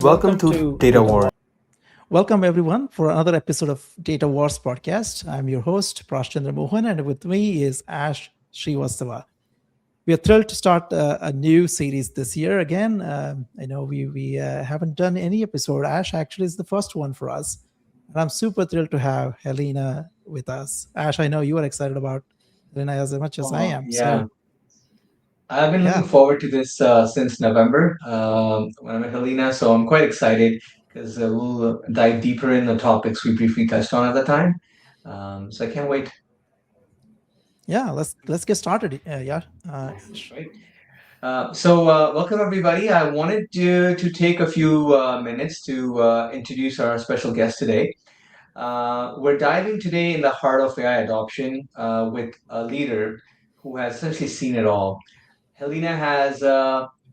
Welcome to Data Wars. Welcome everyone for another episode of Data Wars podcast. I'm your host Prashchandra Mohan, and with me is Ash Srivastava. We are thrilled to start a new series this year again. I know we haven't done any episode. Ash actually is the first one for us, and I'm super thrilled to have Helena with us. Ash, I know you are excited about Helena as much as I am. Yeah, So I've been looking yeah, forward to this since November when I met Helena, so I'm quite excited because we'll dive deeper in the topics we briefly touched on at the time. So I can't wait. yeah, let's get started. Yeah, Ash. Right. Welcome everybody. I wanted to take a few minutes to introduce our special guest today. We're diving today in the heart of AI adoption with a leader who has essentially seen it all. Helena has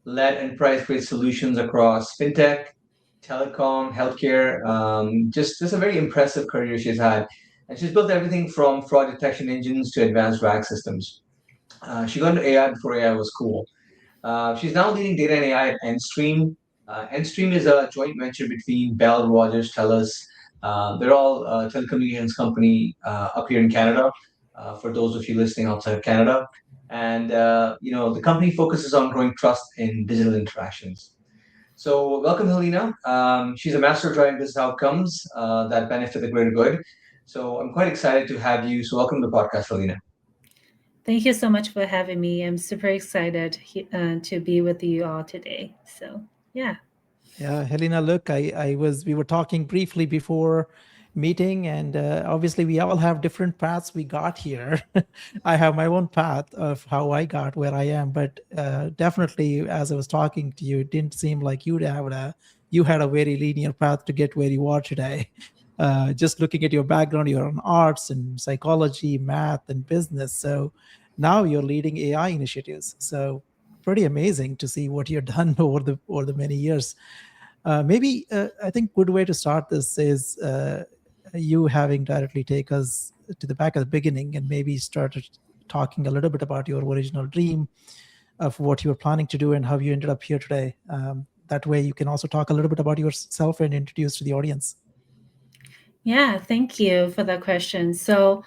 led enterprise-grade solutions across fintech, telecom, healthcare. Just a very impressive career she's had, and she's built everything from fraud detection engines to advanced RAG systems. She got into AI before AI was cool. She's now leading data and AI at EnStream. EnStream is a joint venture between Bell, Rogers, TELUS. They're all telecommunications company up here in Canada. For those of you listening outside of Canada, and the company focuses on growing trust in digital interactions. So, welcome, Helena. She's a master of driving business outcomes that benefit the greater good. So, I'm quite excited to have you. So, welcome to the podcast, Helena. Thank you so much for having me. I'm super excited to be with you all today. So, yeah. Yeah, Helena, look, we were talking briefly before meeting, and obviously we all have different paths we got here. I have my own path of how I got where I am, but definitely, as I was talking to you, it didn't seem like you had a very linear path to get where you are today. Just looking at your background, you're on arts and psychology, math, and business. So now you're leading AI initiatives. So pretty amazing to see what you've done over the many years. Maybe I think good way to start this is you having directly take us to the back at the beginning and maybe started talking a little bit about your original dream of what you were planning to do and how you ended up here today. That way, you can also talk a little bit about yourself and introduce to the audience. Yeah, thank you for that question. So,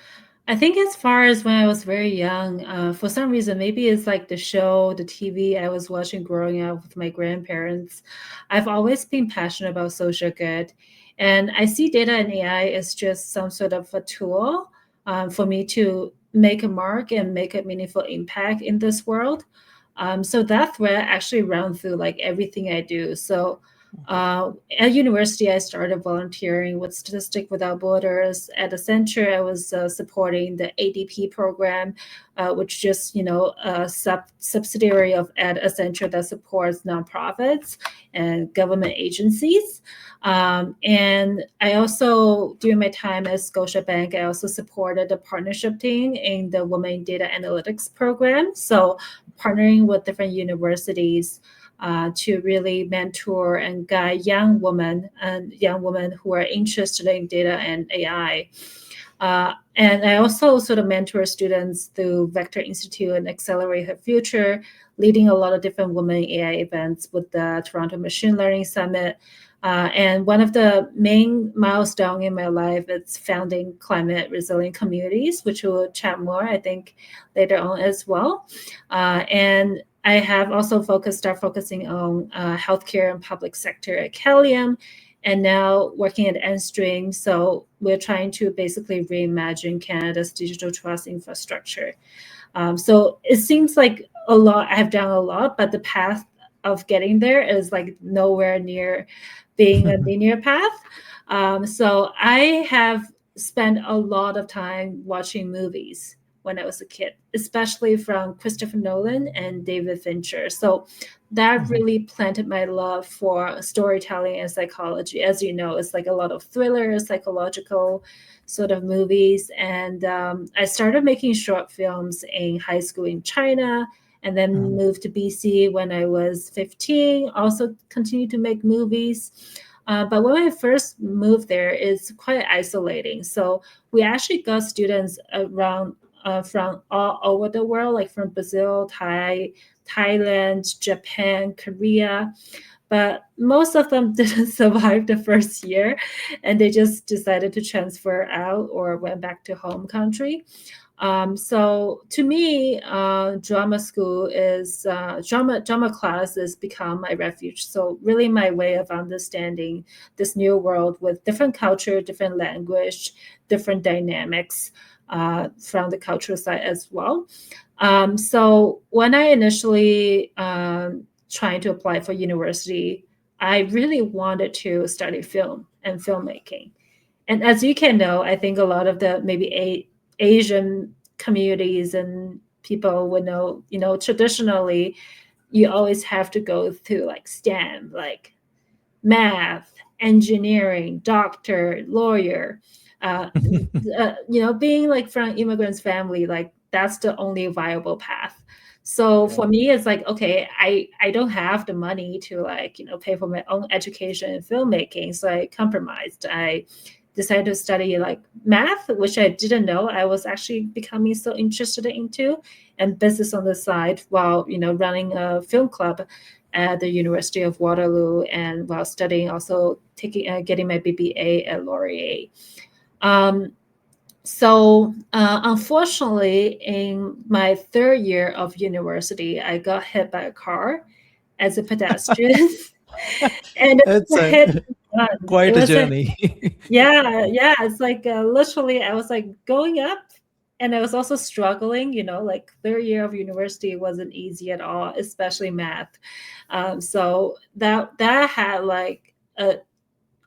I think as far as when I was very young, for some reason, maybe it's like the show, the TV I was watching growing up with my grandparents. I've always been passionate about social good. And I see data and AI as just some sort of a tool for me to make a mark and make a meaningful impact in this world. So that thread actually ran through like everything I do. So uh, at university, I started volunteering with Statistic Without Borders. At Accenture, I was supporting the ADP program, which just a subsidiary of at Accenture that supports nonprofits and government agencies. And I also, during my time at Scotiabank, I also supported the partnership team in the Women in Data Analytics program. So partnering with different universities to really mentor and guide young women who are interested in data and AI. And I also sort of mentor students through Vector Institute and Accelerate Her Future, leading a lot of different women AI events with the Toronto Machine Learning Summit. And one of the main milestone in my life is founding climate resilient communities, which we'll chat more, I think, later on as well. And I have also started focusing on healthcare and public sector at Calium, and now working at EnStream. So we're trying to basically reimagine Canada's digital trust infrastructure. So it seems like a lot. I have done a lot, but the path of getting there is like nowhere near being a linear path. So I have spent a lot of time watching movies when I was a kid, especially from Christopher Nolan and David Fincher. So that Mhm. really planted my love for storytelling and psychology. As you know, it's like a lot of thrillers, psychological sort of movies. And I started making short films in high school in China and then Mhm. moved to BC when I was 15. Also continued to make movies. But when I first moved there, it's quite isolating. So we actually got students around from all over the world, like from Brazil, Thailand, Japan, Korea. but most of them didn't survive the first year, and they just decided to transfer out or went back to home country. So to me, drama school is drama classes become my refuge. So really my way of understanding this new world with different culture, different language, different dynamics from the cultural side as well. So when I initially trying to apply for university, I really wanted to study film and filmmaking. And as you can know, I think a lot of the maybe Asian communities and people would know, traditionally you always have to go through like STEM, like math, engineering, doctor, lawyer. Uh, Being like from immigrants family, like that's the only viable path. So Yeah. for me, it's like, okay, I don't have the money to like, pay for my own education in filmmaking. So I compromised. I decided to study like math, which I didn't know I was actually becoming so interested into, and business on the side while, running a film club at the University of Waterloo, and while studying also taking getting my BBA at Laurier. Um, Unfortunately, in my third year of university, I got hit by a car as a pedestrian, and it It's was a a hit and run. It quite a was a journey. yeah, yeah. It's like literally, I was like going up, and I was also struggling. Like third year of university wasn't easy at all, especially math. So that had a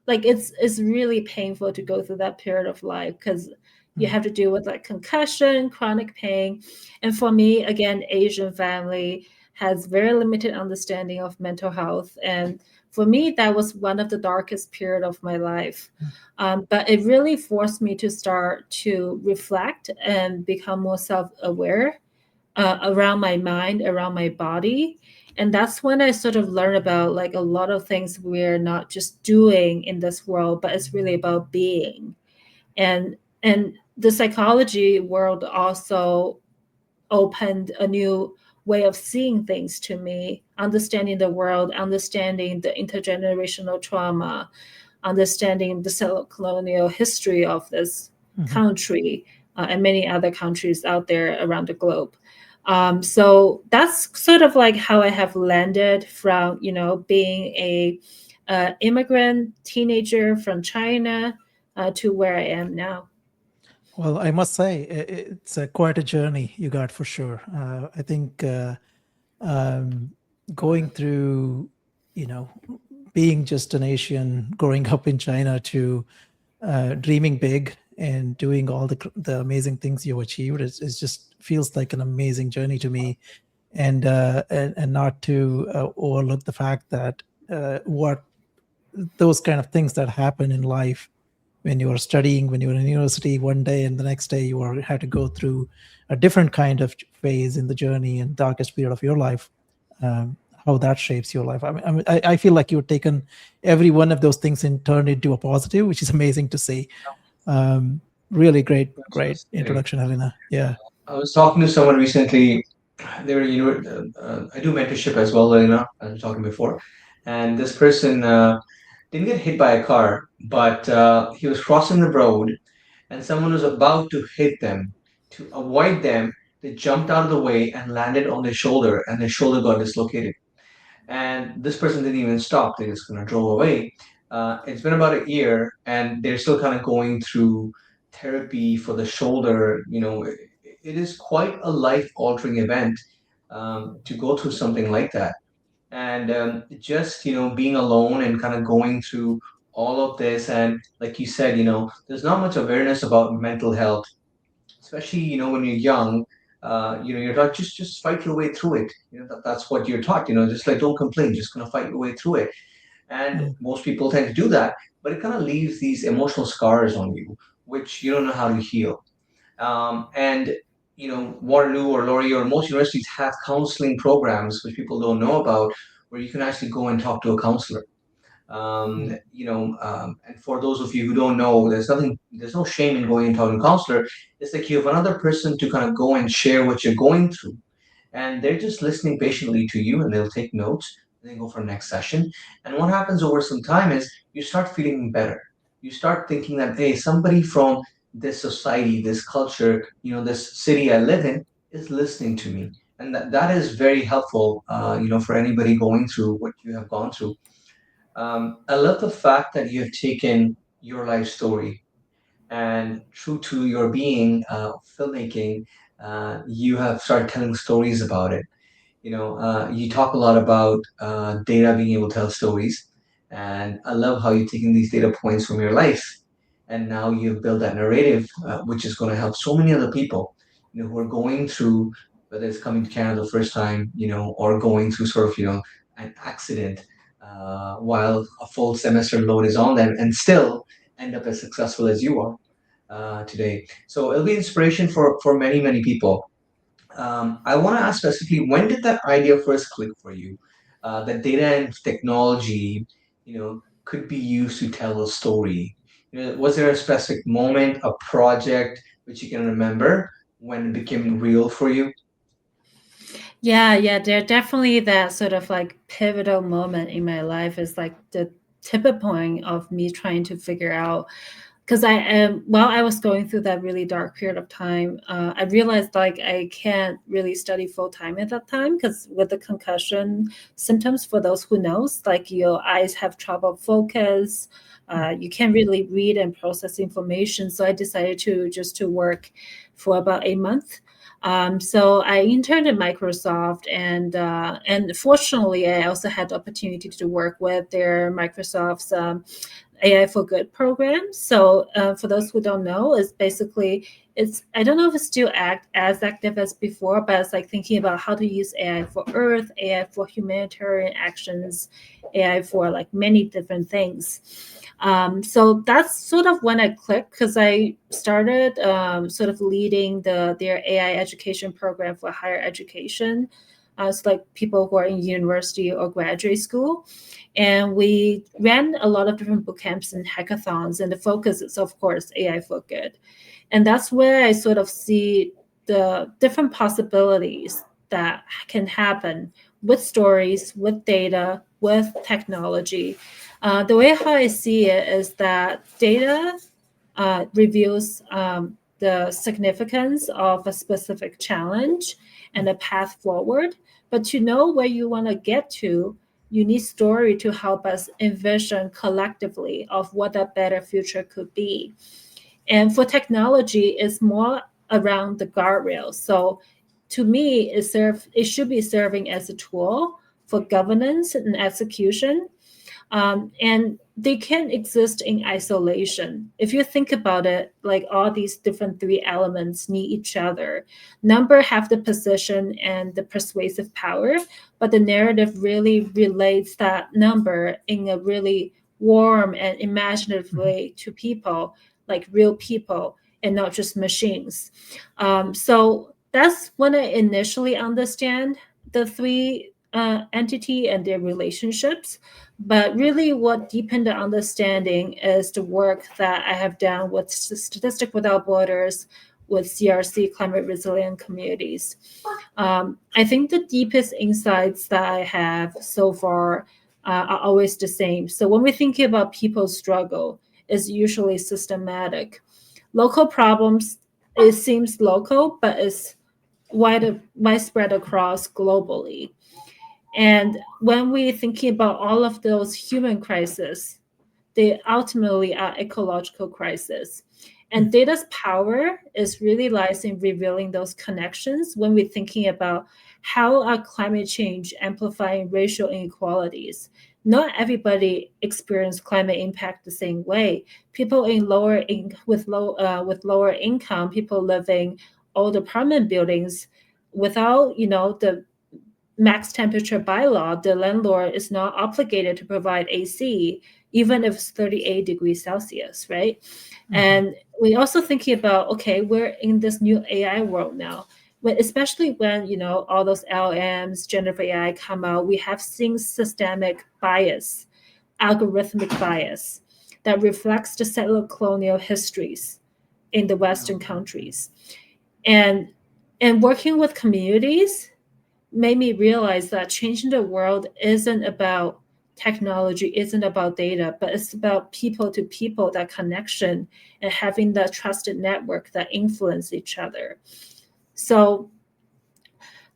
it's really painful to go through that period of life because you Mm, have to deal with like concussion, chronic pain, and for me, again, Asian family has very limited understanding of mental health, and for me, that was one of the darkest period of my life. mm, But it really forced me to start to reflect and become more self-aware around my mind, around my body. And that's when I sort of learned about like a lot of things we're not just doing in this world, but it's really about being. And and the psychology world also opened a new way of seeing things to me, understanding the world, understanding the intergenerational trauma, understanding the colonial history of this mhm. country and many other countries out there around the globe. So that's sort of like how I have landed from, being a immigrant teenager from China to where I am now. Well, I must say, it's quite a journey you got for sure. I think um, going through, you know, being just an Asian, growing up in China to dreaming big and doing all the amazing things you achieved is just feels like an amazing journey to me. And not to overlook the fact that what those kind of things that happen in life when you are studying, when you're in university one day and the next day you are had to go through a different kind of phase in the journey and darkest period of your life, um, how that shapes your life. I feel like you've taken every one of those things and turned it into a positive, which is amazing to see. um, Really great, That's great fascinating. introduction, Helena. Yeah. I was talking to someone recently. They were, I do mentorship as well, I was talking before, and this person didn't get hit by a car, but he was crossing the road, and someone was about to hit them. To avoid them, they jumped out of the way and landed on their shoulder, and their shoulder got dislocated. And this person didn't even stop; they just kind of drove away. It's been about a year, and they're still kind of going through therapy for the shoulder. It is quite a life-altering event to go through something like that. And just being alone and kind of going through all of this, and like you said, there's not much awareness about mental health, especially when you're young. You're taught just fight your way through it. That's what you're taught. Just like don't complain, just gonna fight your way through it. And Mm, most people tend to do that, but it kind of leaves these emotional scars on you, which you don't know how to heal. And Waterloo or Laurier or most universities have counseling programs which people don't know about, where you can actually go and talk to a counselor. mm, And for those of you who don't know, there's no shame in going and talking to a counselor. It's like you have another person to kind of go and share what you're going through, and they're just listening patiently to you, and they'll take notes. and then go for next session. And what happens over some time is you start feeling better. You start thinking that, hey, somebody from this society, this culture, this city I live in is listening to me. And that is very helpful, for anybody going through what you have gone through. I love the fact that you have taken your life story and true to your being, filmmaking, you have started telling stories about it. You talk a lot about data being able to tell stories, and I love how you're taking these data points from your life, and now you've built that narrative, which is going to help so many other people, who are going through, whether it's coming to Canada the first time, or going through sort of, an accident, while a full semester load is on them, and still end up as successful as you are today. So it'll be inspiration for many many people. I want to ask specifically, when did that idea first click for you? That data and technology, could be used to tell a story. Was there a specific moment, a project which you can remember when it became real for you? Yeah, there definitely that sort of like pivotal moment in my life is like the tipping point of me trying to figure out, because I am while I was going through that really dark period of time, I realized like I can't really study full time at that time because with the concussion symptoms, for those who knows, like your eyes have trouble focus, you can't really read and process information. So I decided to work for about a month. So I interned at Microsoft, and fortunately, I also had the opportunity to work with their Microsoft's AI for Good program. So for those who don't know, it's basically I don't know if it's still as active as before, but it's like thinking about how to use AI for Earth, AI for humanitarian actions, AI for like many different things. So that's sort of when I clicked because I started sort of leading their AI education program for higher education. So like people who are in university or graduate school. And we ran a lot of different boot camps and hackathons, and the focus is, of course, AI for good. And that's where I sort of see the different possibilities that can happen with stories, with data, with technology. The way how I see it is that data reveals the significance of a specific challenge and a path forward. But to know where you want to get to, you need story to help us envision collectively of what a better future could be. And for technology, it's more around the guardrails. So to me, it should be serving as a tool for governance and execution, and they can't exist in isolation. If you think about it, like all these different three elements need each other. Number have the position and the persuasive power, but the narrative really relates that number in a really warm and imaginative Mhm. way to people, like real people and not just machines. So that's when I initially understand the three entity and their relationships. But really, what deepened the understanding is the work that I have done with Statistic Without Borders, with CRC, climate resilient communities. I think the deepest insights that I have so far are always the same. So when we think about people's struggle, it's usually systematic. Local problems, it seems local, but it's widespread across globally. And when we're thinking about all of those human crises, they ultimately are ecological crises. And data's power is really lies in revealing those connections when we're thinking about how are climate change amplifying racial inequalities. Not everybody experience climate impact the same way. People in with lower income, people living old apartment buildings without the max temperature bylaw, the landlord is not obligated to provide AC, even if it's 38 degrees Celsius, right? Mhm. And we also thinking about, okay, we're in this new AI world now. Especially when all those LMs, generative AI come out, we have seen systemic bias, algorithmic bias that reflects the settler colonial histories in the Western countries. And working with communities, made me realize that changing the world isn't about technology, isn't about data, but it's about people to people, that connection, and having that trusted network that influence each other. So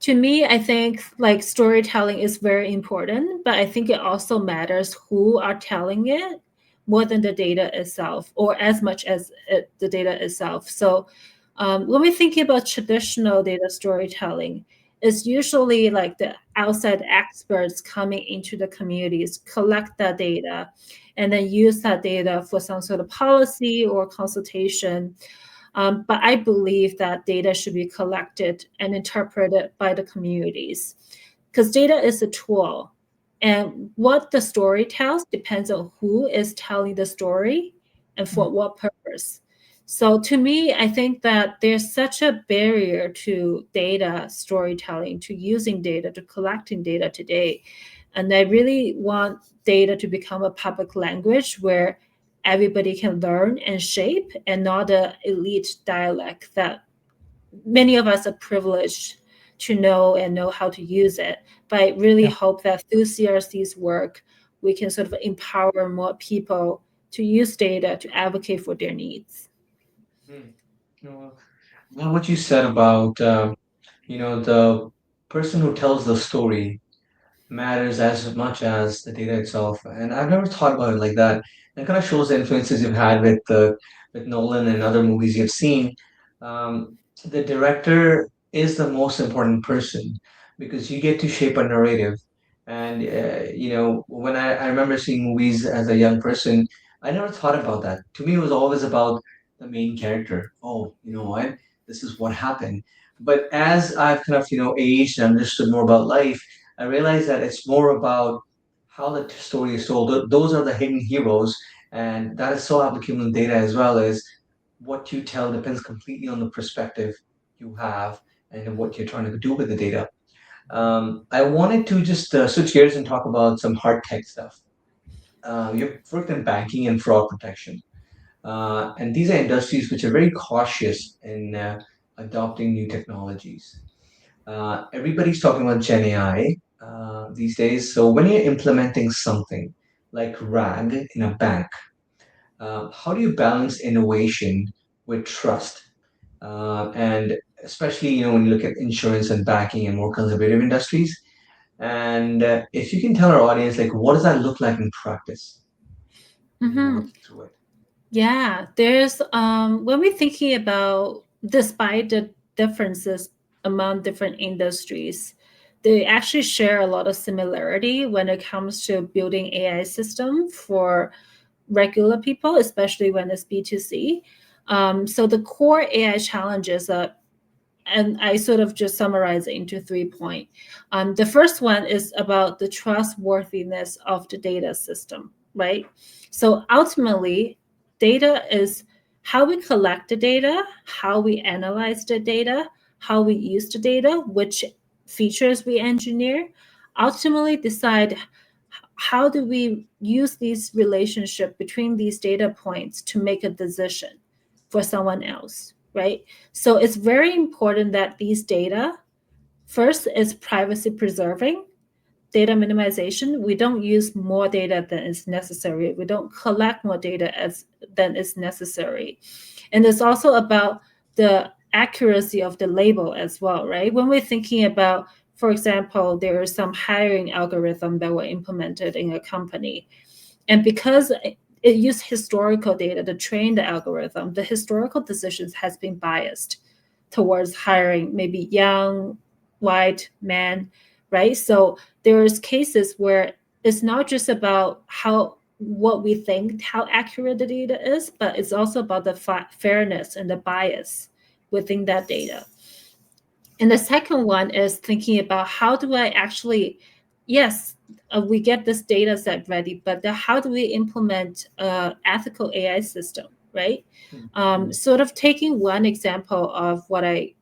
to me, I think like storytelling is very important, but I think it also matters who are telling it more than the data itself, or as much as the data itself. So when we think about traditional data storytelling, it's usually like the outside experts coming into the communities, collect that data, and then use that data for some sort of policy or consultation. But I believe that data should be collected and interpreted by the communities, because data is a tool. And what the story tells depends on who is telling the story and for what purpose. So to me, I think that there's such a barrier to data storytelling, to using data, to collecting data today. And I really want data to become a public language where everybody can learn and shape, and not an elite dialect that many of us are privileged to know and know how to use it. But I really Yeah. hope that through CRC's work, we can sort of empower more people to use data to advocate for their needs. Hmm. Well, what you said about the person who tells the story matters as much as the data itself. And I've never thought about it like that. It kind of shows the influences you've had with Nolan and other movies you've seen. The director is the most important person because you get to shape a narrative. And when I remember seeing movies as a young person, I never thought about that. To me, it was always about the main character. Oh, you know what? This is what happened. But as I've kind of aged and understood more about life, I realized that it's more about how the story is told. Those are the hidden heroes, and that is so applicable in data as well. As what you tell depends completely on the perspective you have and what you're trying to do with the data. I wanted to just switch gears and talk about some hard tech stuff. You've worked in banking and fraud protection, and these are industries which are very cautious in adopting new technologies. Everybody's talking about Gen AI these days. So when you're implementing something like RAG in a bank, how do you balance innovation with trust? And especially, when you look at insurance and banking and more conservative industries. And if you can tell our audience, like, what does that look like in practice when you're Mm-hmm. working through it? Yeah, there's when we're thinking about, despite the differences among different industries, they actually share a lot of similarity when it comes to building AI system for regular people, especially when it's B2C. So the core AI challenges are, and I sort of just summarize it into 3 points. The first one is about the trustworthiness of the data system, right? So ultimately, data is how we collect the data, how we analyze the data, how we use the data, which features we engineer, ultimately decide how do we use these relationship between these data points to make a decision for someone else, right? So it's very important that these data, first, is privacy preserving, data minimization. We don't use more data than is necessary. We don't collect more data than is necessary. And it's also about the accuracy of the label as well, right? When we're thinking about, for example, there is some hiring algorithm that were implemented in a company. And because it used historical data to train the algorithm, the historical decisions has been biased towards hiring maybe young, white men, right? So there's cases where it's not just about what we think, how accurate the data is, but it's also about the fairness and the bias within that data. And the second one is thinking about how do I actually, yes, we get this data set ready, but how do we implement ethical AI system, right? Mm-hmm. Sort of taking one example of what I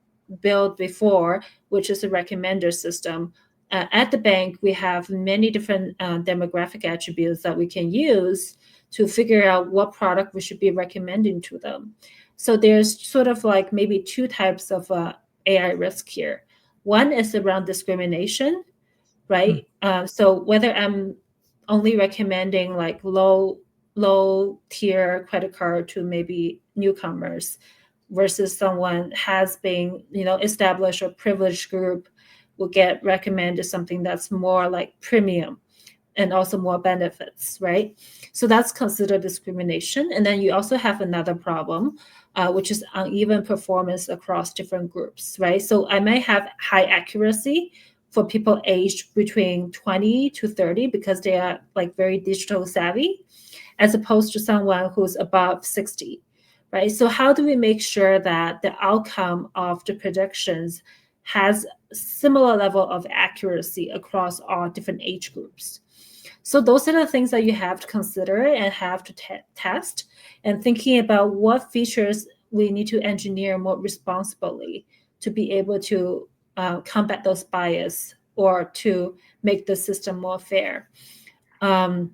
built before, which is a recommender system. At the bank, we have many different demographic attributes that we can use to figure out what product we should be recommending to them. So there's sort of like maybe two types of AI risk here. One is around discrimination, Mm, right? So whether I'm only recommending like low tier credit card to maybe newcomers versus someone has been, established or privileged group will get recommended something that's more like premium and also more benefits, right? So that's considered discrimination. And then you also have another problem, which is uneven performance across different groups, right? So I may have high accuracy for people aged between 20 to 30 because they are like very digital savvy, as opposed to someone who's above 60, right? So how do we make sure that the outcome of the predictions has similar level of accuracy across all different age groups? So those are the things that you have to consider and have to test, and thinking about what features we need to engineer more responsibly to be able to combat those bias or to make the system more fair. Um,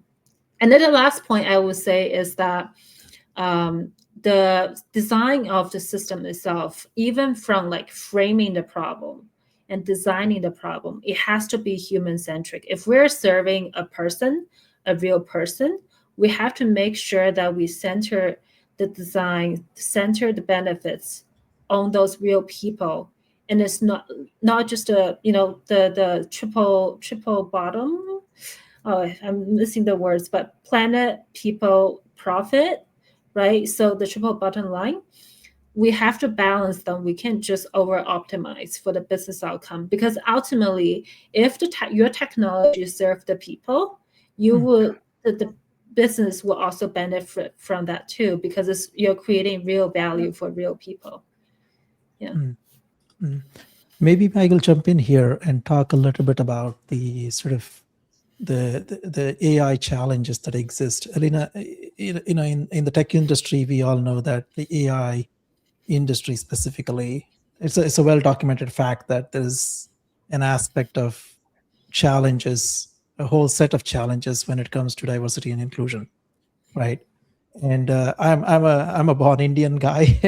and then the last point I would say is that um, the design of the system itself, even from like framing the problem and designing the problem, it has to be human centric. If we're serving a person, a real person, we have to make sure that we center the design, center the benefits on those real people. And it's not just the triple bottom. Oh, I'm missing the words, but planet, people, profit, right? So the triple bottom line, we have to balance them. We can't just over optimize for the business outcome, because ultimately, if your technology serve the people, you mm, will the business will also benefit from that too, because you're creating real value for real people. Yeah. mm, mm. Maybe I will jump in here and talk a little bit about the sort of the AI challenges that exist. Helena, in the tech industry, we all know that the AI industry specifically, it's a well documented fact that there's an aspect of challenges, a whole set of challenges when it comes to diversity and inclusion, right? And I'm a born Indian guy,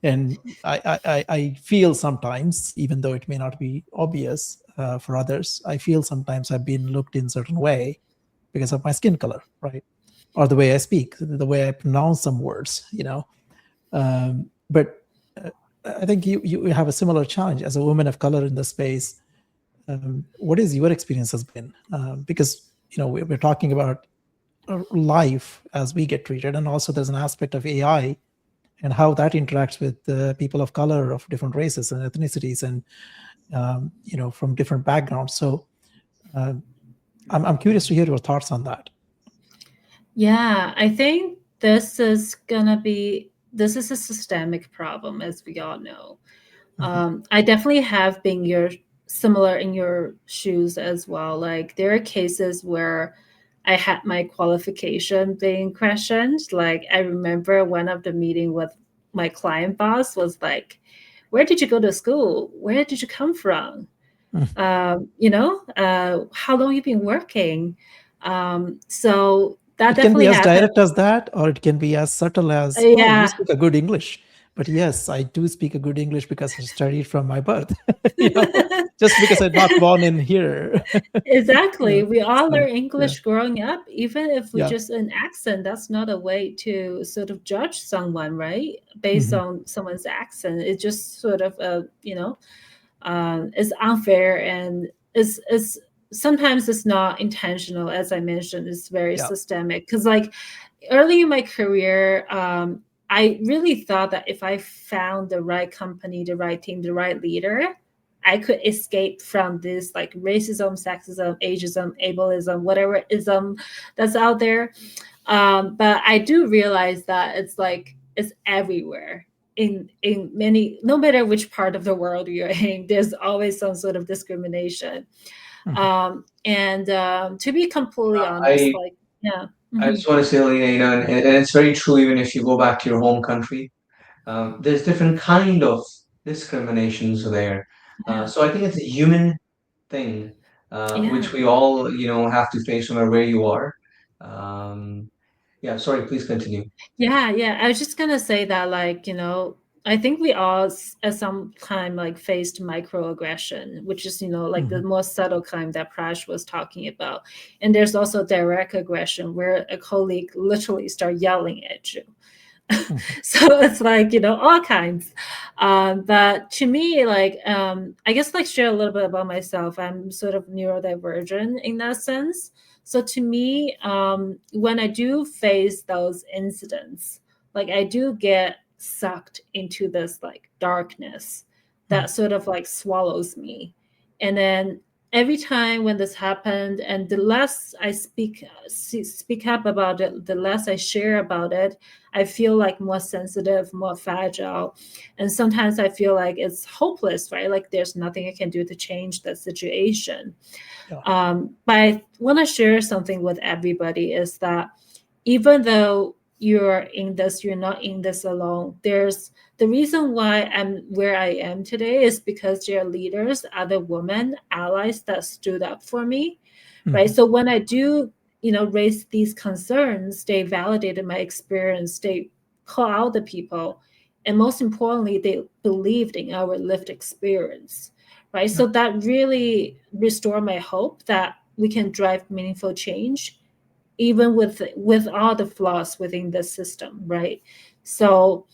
and I feel sometimes, even though it may not be obvious for others, I feel sometimes I've been looked in certain way because of my skin color, right, or the way I speak, the way I pronounce some words, but I think you have a similar challenge as a woman of color in the space. What is your experience has been? Because we're talking about life as we get treated, and also there's an aspect of AI and how that interacts with people of color of different races and ethnicities, and from different backgrounds. So I'm curious to hear your thoughts on that. Yeah, I think this is a systemic problem, as we all know. Mhm. I definitely have been similar in your shoes as well. Like there are cases where I had my qualification being questioned. Like I remember one of the meeting with my client boss was like, "Where did you go to school? Where did you come from? Mm. How long you been working?" So that It can be definitely as happened. direct as that, or it can be as subtle as, "Oh, you Yeah. speak a good English." But yes, I do speak a good English because I studied from my birth. Just because I'm not born in here. Exactly. Yeah. We all So learn yeah, English growing up, even if we yeah. just an accent, that's not a way to sort of judge someone, right? Based Mhm. on someone's accent. It just sort of is unfair, and is sometimes it's not intentional, as I mentioned, it's very Yeah. systemic. Because like early in my career, I really thought that if I found the right company, the right team, the right leader, I could escape from this like racism, sexism, ageism, ableism, whatever ism that's out there. But I do realize that it's everywhere in many, no matter which part of the world you're in, there's always some sort of discrimination. Mhm. And to be completely honest, I like yeah. I Mhm. just want to say, Helena, and it's very true. Even if you go back to your home country, there's different kind of discriminations there. Yeah. So I think it's a human thing, Yeah. which we all have to face no matter where you are. Um, yeah, sorry, please continue. Yeah, yeah. I was just gonna say that, like, I think we all at some time like faced microaggression, which is, like the more subtle kind that Prash was talking about. And there's also direct aggression where a colleague literally start yelling at you. So it's like, all kinds. But to me, like, I guess like share a little bit about myself. I'm sort of neurodivergent in that sense. So to me, when I do face those incidents, like I do get sucked into this like darkness that sort of like swallows me. And then every time when this happened, and the less I speak up about it, the less I share about it, I feel like more sensitive, more fragile. And sometimes I feel like it's hopeless, right? Like there's nothing I can do to change the situation. Yeah. But I want to share something with everybody is that even though you're not in this alone. There's the reason why I'm where I am today is because there are leaders, other women, allies that stood up for me, right? So when I do, raise these concerns, they validated my experience, they call out the people, and most importantly, they believed in our lived experience, right? So that really restored my hope that we can drive meaningful change even with all the flaws within the system, right? So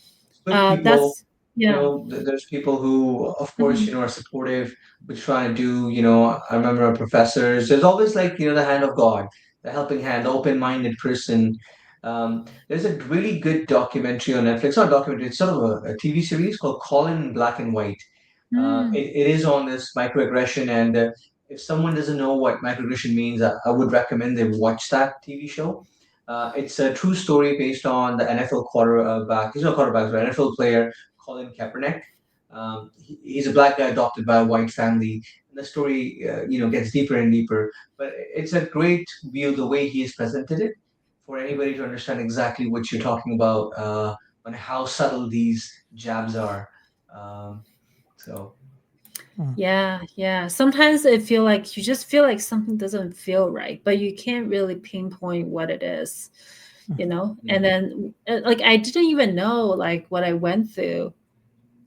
Good people, that's yeah. there's people who, of course, Mhm. are supportive, which try to do, I remember our professors, there's always like, the hand of God, the helping hand, the open-minded person. There's a really good documentary on Netflix, not a documentary, it's sort of a TV series called Colin in Black and White. Mm. It is on this microaggression, and if someone doesn't know what microaggression means, I would recommend they watch that TV show. It's a true story based on the NFL quarterback. He's not a quarterback, but NFL player Colin Kaepernick. He's a black guy adopted by a white family. And the story, gets deeper and deeper. But it's a great view the way he has presented it for anybody to understand exactly what you're talking about and how subtle these jabs are. Um, so Yeah, yeah. Sometimes it feel like you just feel like something doesn't feel right, but you can't really pinpoint what it is, yeah. And then like I didn't even know like what I went through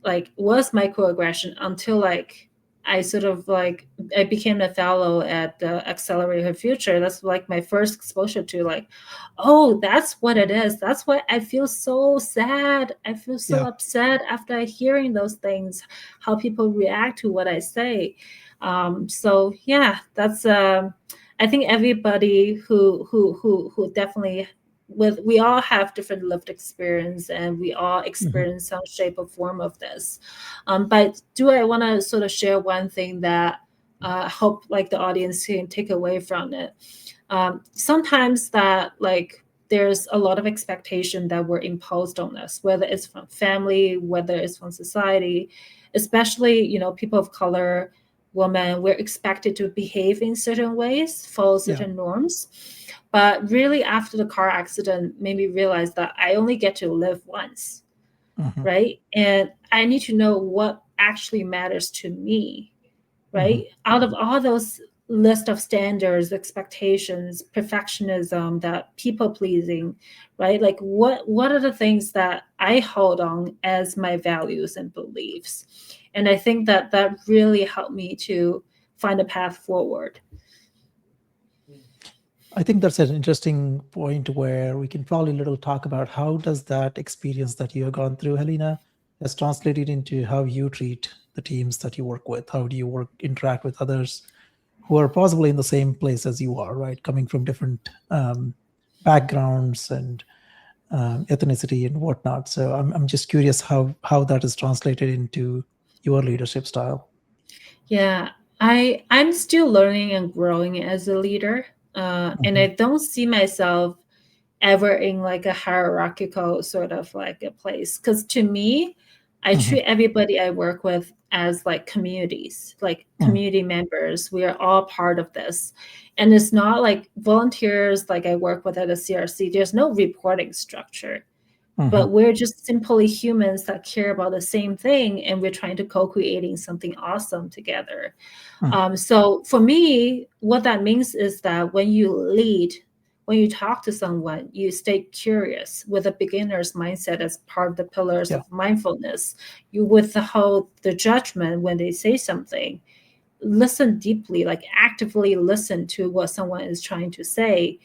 like was microaggression until like I sort of like I became a fellow at the Accelerator Future. That's like my first exposure to like, oh, that's what it is. That's why I feel so sad. I feel so Yeah. upset after hearing those things, how people react to what I say. So yeah, that's I think everybody who definitely we all have different lived experience and we all experience some shape or form of this, but do I want to sort of share one thing that I hope like the audience can take away from it. Sometimes that like there's a lot of expectation that were imposed on us, whether it's from family, whether it's from society, especially people of color, women. We're expected to behave in certain ways, follow Yeah. certain norms. But really, after the car accident, made me realize that I only get to live once, right? And I need to know what actually matters to me, right? Out of all those list of standards, expectations, perfectionism, that people pleasing, right? Like what are the things that I hold on as my values and beliefs? And I think that that really helped me to find a path forward. I think that's an interesting point where we can probably little talk about how does that experience that you have gone through, Helena, has translated into how you treat the teams that you work with. How do you interact with others who are possibly in the same place as you are, right? Coming from different backgrounds and ethnicity and whatnot. So I'm just curious how that is translated into your leadership style. Yeah, I'm still learning and growing as a leader, and I don't see myself ever in like a hierarchical sort of like a place. Because to me, I treat everybody I work with as like communities, like community members. We are all part of this. And it's not like volunteers like I work with at a CRC. There's no reporting structure, but we're just simply humans that care about the same thing, and we're trying to co-creating something awesome together. So for me, what that means is that when you lead, when you talk to someone, you stay curious with a beginner's mindset as part of the pillars of mindfulness. You withhold the judgment when they say something. Listen deeply, like actively listen to what someone is trying to say,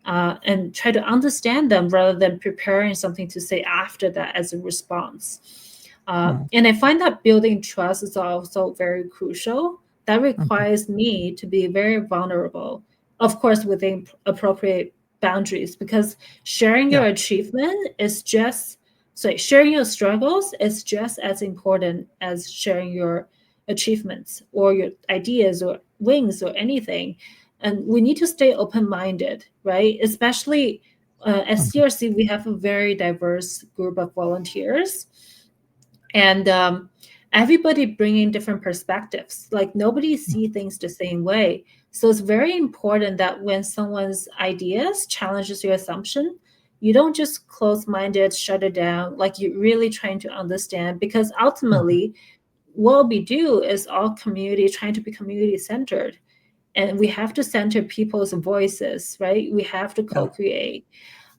and try to understand them rather than preparing something to say after that as a response. And I find that building trust is also very crucial. That requires me to be very vulnerable, of course, within appropriate boundaries, because sharing your achievement is just, sorry, sharing your struggles is just as important as sharing your achievements or your ideas or wins or anything. And we need to stay open-minded, right? Especially at CRC, we have a very diverse group of volunteers, and everybody bringing different perspectives. Like nobody see things the same way. So it's very important that when someone's ideas challenges your assumption, you don't just close-minded, shut it down. Like you're really trying to understand, because ultimately, what we do is all community, trying to be community-centered, and we have to center people's voices, right? We have to co-create.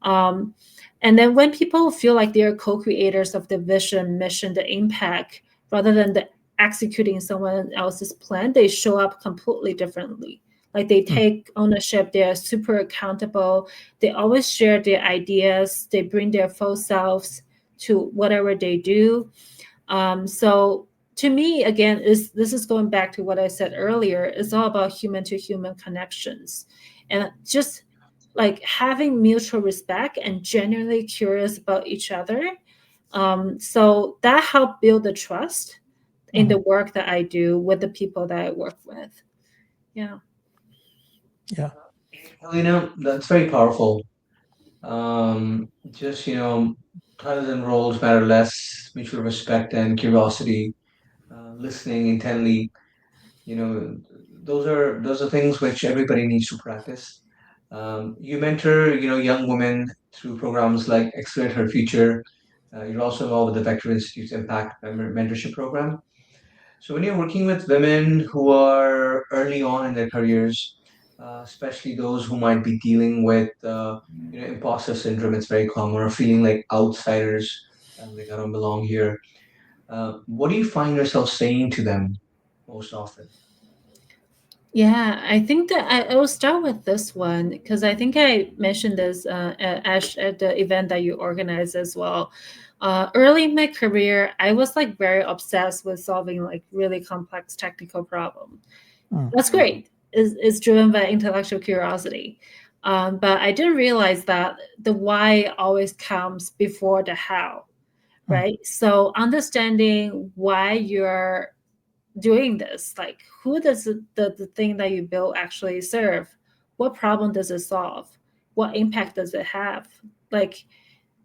Um, and then when people feel like they're co-creators of the vision, mission, the impact, rather than the executing someone else's plan, they show up completely differently. Like they take ownership, they're super accountable, they always share their ideas, they bring their full selves to whatever they do. So to me, again, this is going back to what I said earlier. It's all about human to human connections, and just like having mutual respect and genuinely curious about each other. So that helped build the trust in the work that I do with the people that I work with. Yeah. Yeah. Helena, that's very powerful. Just, titles and roles matter less, mutual respect and curiosity, listening intently, you know, those are things which everybody needs to practice. You mentor, young women through programs like Accelerate Her Future. You're also involved with the Vector Institute's Impact Mentorship Program. So when you're working with women who are early on in their careers, especially those who might be dealing with, imposter syndrome, it's very common, or feeling like outsiders, like I don't belong here. What do you find yourself saying to them most often? Yeah, I think that I will start with this one because I think I mentioned this at the event that you organized as well. Early in my career, I was like very obsessed with solving like really complex technical problem. That's great. It's driven by intellectual curiosity. But I didn't realize that the why always comes before the how, right? So understanding why you're doing this, like who does the thing that you build actually serve, what problem does it solve, what impact does it have, like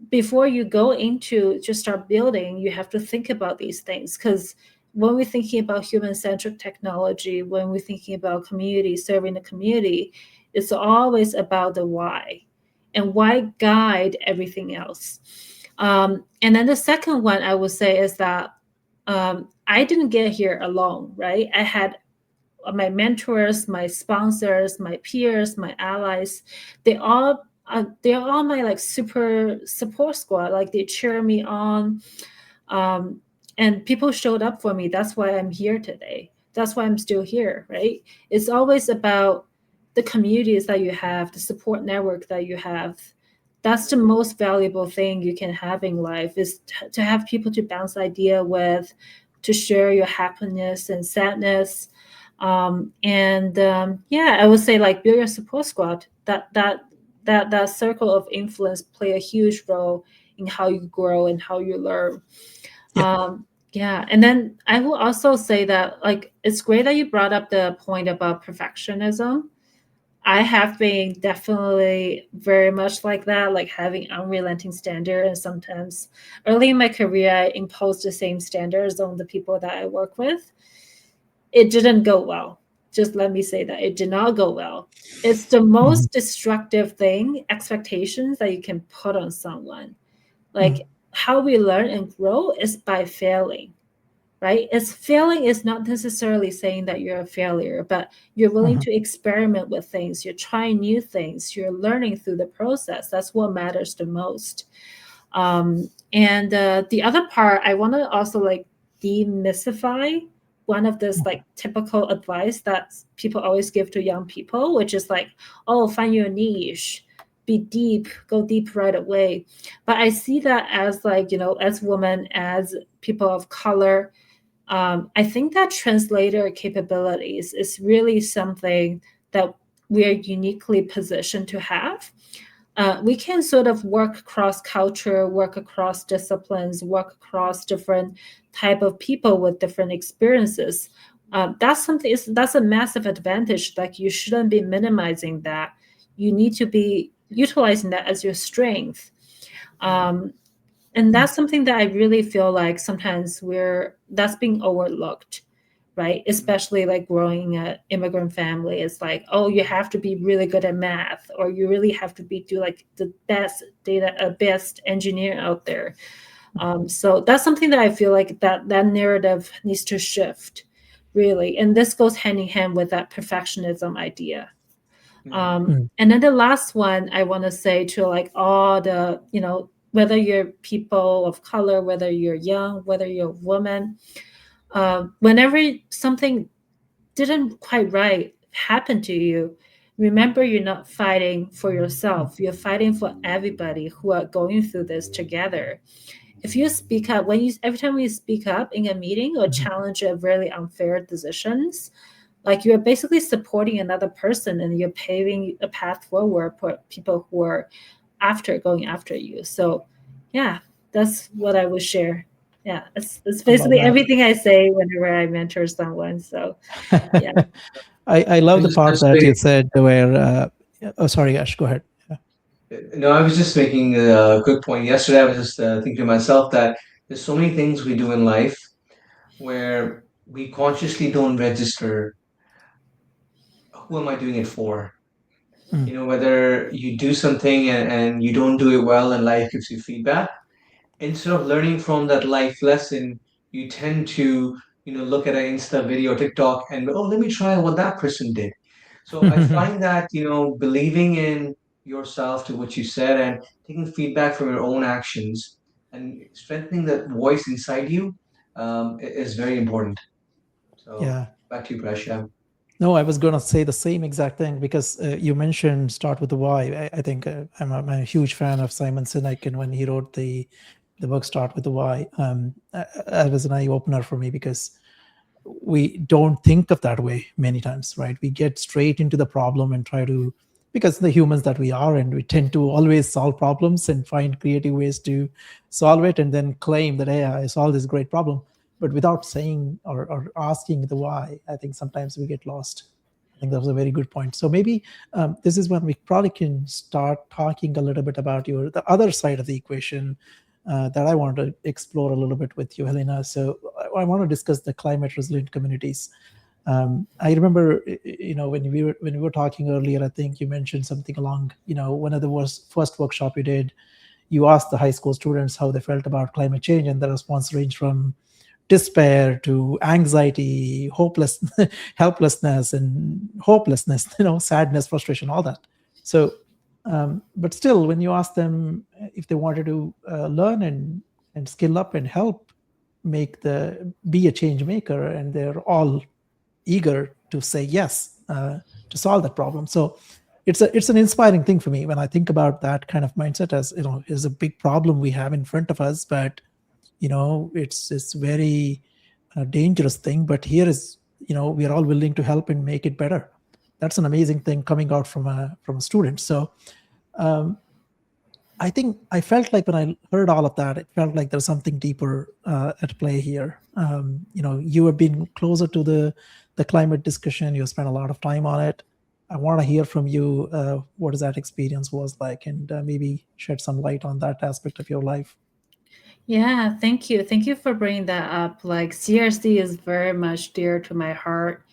before you go into just start building, you have to think about these things, because when we're thinking about human-centric technology, when we're thinking about community, serving the community, it's always about the why, and why guide everything else. And then the second one I would say is that I didn't get here alone, right? I had my mentors, my sponsors, my peers, my allies. They all they're all my like super support squad. Like they cheer me on, um, and people showed up for me. That's why I'm here today. That's why I'm still here, right? It's always about the communities that you have, the support network that you have. That's the most valuable thing you can have in life, is to have people to bounce idea with, to share your happiness and sadness. Yeah, I would say like build your support squad. That circle of influence play a huge role in how you grow and how you learn. Yeah, and then I will also say that like it's great that you brought up the point about perfectionism. I have been definitely very much like that, like having unrelenting standard, and sometimes early in my career I imposed the same standards on the people that I work with. It didn't go well. Just let me say that it did not go well. It's the most destructive thing, expectations that you can put on someone. Like how we learn and grow is by failing. right? It's failing is not necessarily saying that you're a failure, but you're willing to experiment with things, you're trying new things, you're learning through the process. That's what matters the most. And the other part, I want to also like demystify one of this like typical advice that people always give to young people, which is like, oh, find your niche, be deep, go deep right away. But I see that as like, you know, as women, as people of color, I think that translator capabilities is really something that we are uniquely positioned to have. We can sort of work across culture, work across disciplines, work across different type of people with different experiences. That's something. That's a massive advantage. Like you shouldn't be minimizing that. You need to be utilizing that as your strength. Um, and that's something that I really feel like sometimes that's being overlooked, right? Especially like growing in an immigrant family. It's like, oh, you have to be really good at math, or you really have to do like the best engineer out there. So that's something that I feel like that narrative needs to shift, really. And this goes hand in hand with that perfectionism idea. And then the last one I want to say to like all the, you know, whether you're people of color, whether you're young, whether you're a woman, whenever something didn't quite right happen to you, remember you're not fighting for yourself. You're fighting for everybody who are going through this together. If you speak up, every time you speak up in a meeting or challenge a really unfair decisions, like you're basically supporting another person and you're paving a path forward for people who are going after you. So yeah, that's what I would share. Yeah, it's I love basically that. everything I say whenever I mentor someone. So yeah. I I love the was part just that you making, said where. Oh, sorry, Ash. Go ahead. no, I was just making a quick point. Yesterday, I was just thinking to myself that there's so many things we do in life where we consciously don't register who am I doing it for? Mm, You know, whether you do something and you don't do it well and life gives you feedback, instead of learning from that life lesson, you tend to, look at an Insta video, TikTok, and oh, let me try what that person did. So I find that, believing in yourself to what you said and taking feedback from your own actions and strengthening that voice inside you is very important. So yeah. back to you, Prashant. No, I was going to say the same exact thing because you mentioned start with the why. I think I'm a huge fan of Simon Sinek, and when he wrote the book Start with the Why, that was an eye opener for me because we don't think of that way many times, right? We get straight into the problem and try to, because the humans that we are, and we tend to always solve problems and find creative ways to solve it, and then claim that, hey, I solved this great problem, but without saying or asking the why. I think sometimes we get lost. I think that was a very good point. So maybe this is when we probably can start talking a little bit about the other side of the equation, that I want to explore a little bit with you, Helena. So I want to discuss the climate resilient communities. I remember, when we were talking earlier, I think you mentioned something along, one of the first workshop you did, you asked the high school students how they felt about climate change, and the response ranged from despair to anxiety, hopeless, helplessness, and hopelessness, sadness, frustration, all that. So, but still, when you ask them if they wanted to learn and skill up and help be a change maker, and they're all eager to say yes to solve that problem. So it's an inspiring thing for me when I think about that kind of mindset, as is a big problem we have in front of us, but it's very dangerous thing. But here is, we are all willing to help and make it better. That's an amazing thing coming out from a student. So um, I think I felt like when I heard all of that, it felt like there's something deeper at play here. You have been closer to the climate discussion. You spent a lot of time on it. I want to hear from you what that experience was like, and maybe shed some light on that aspect of your life. Yeah, thank you. Thank you for bringing that up. Like CRC is very much dear to my heart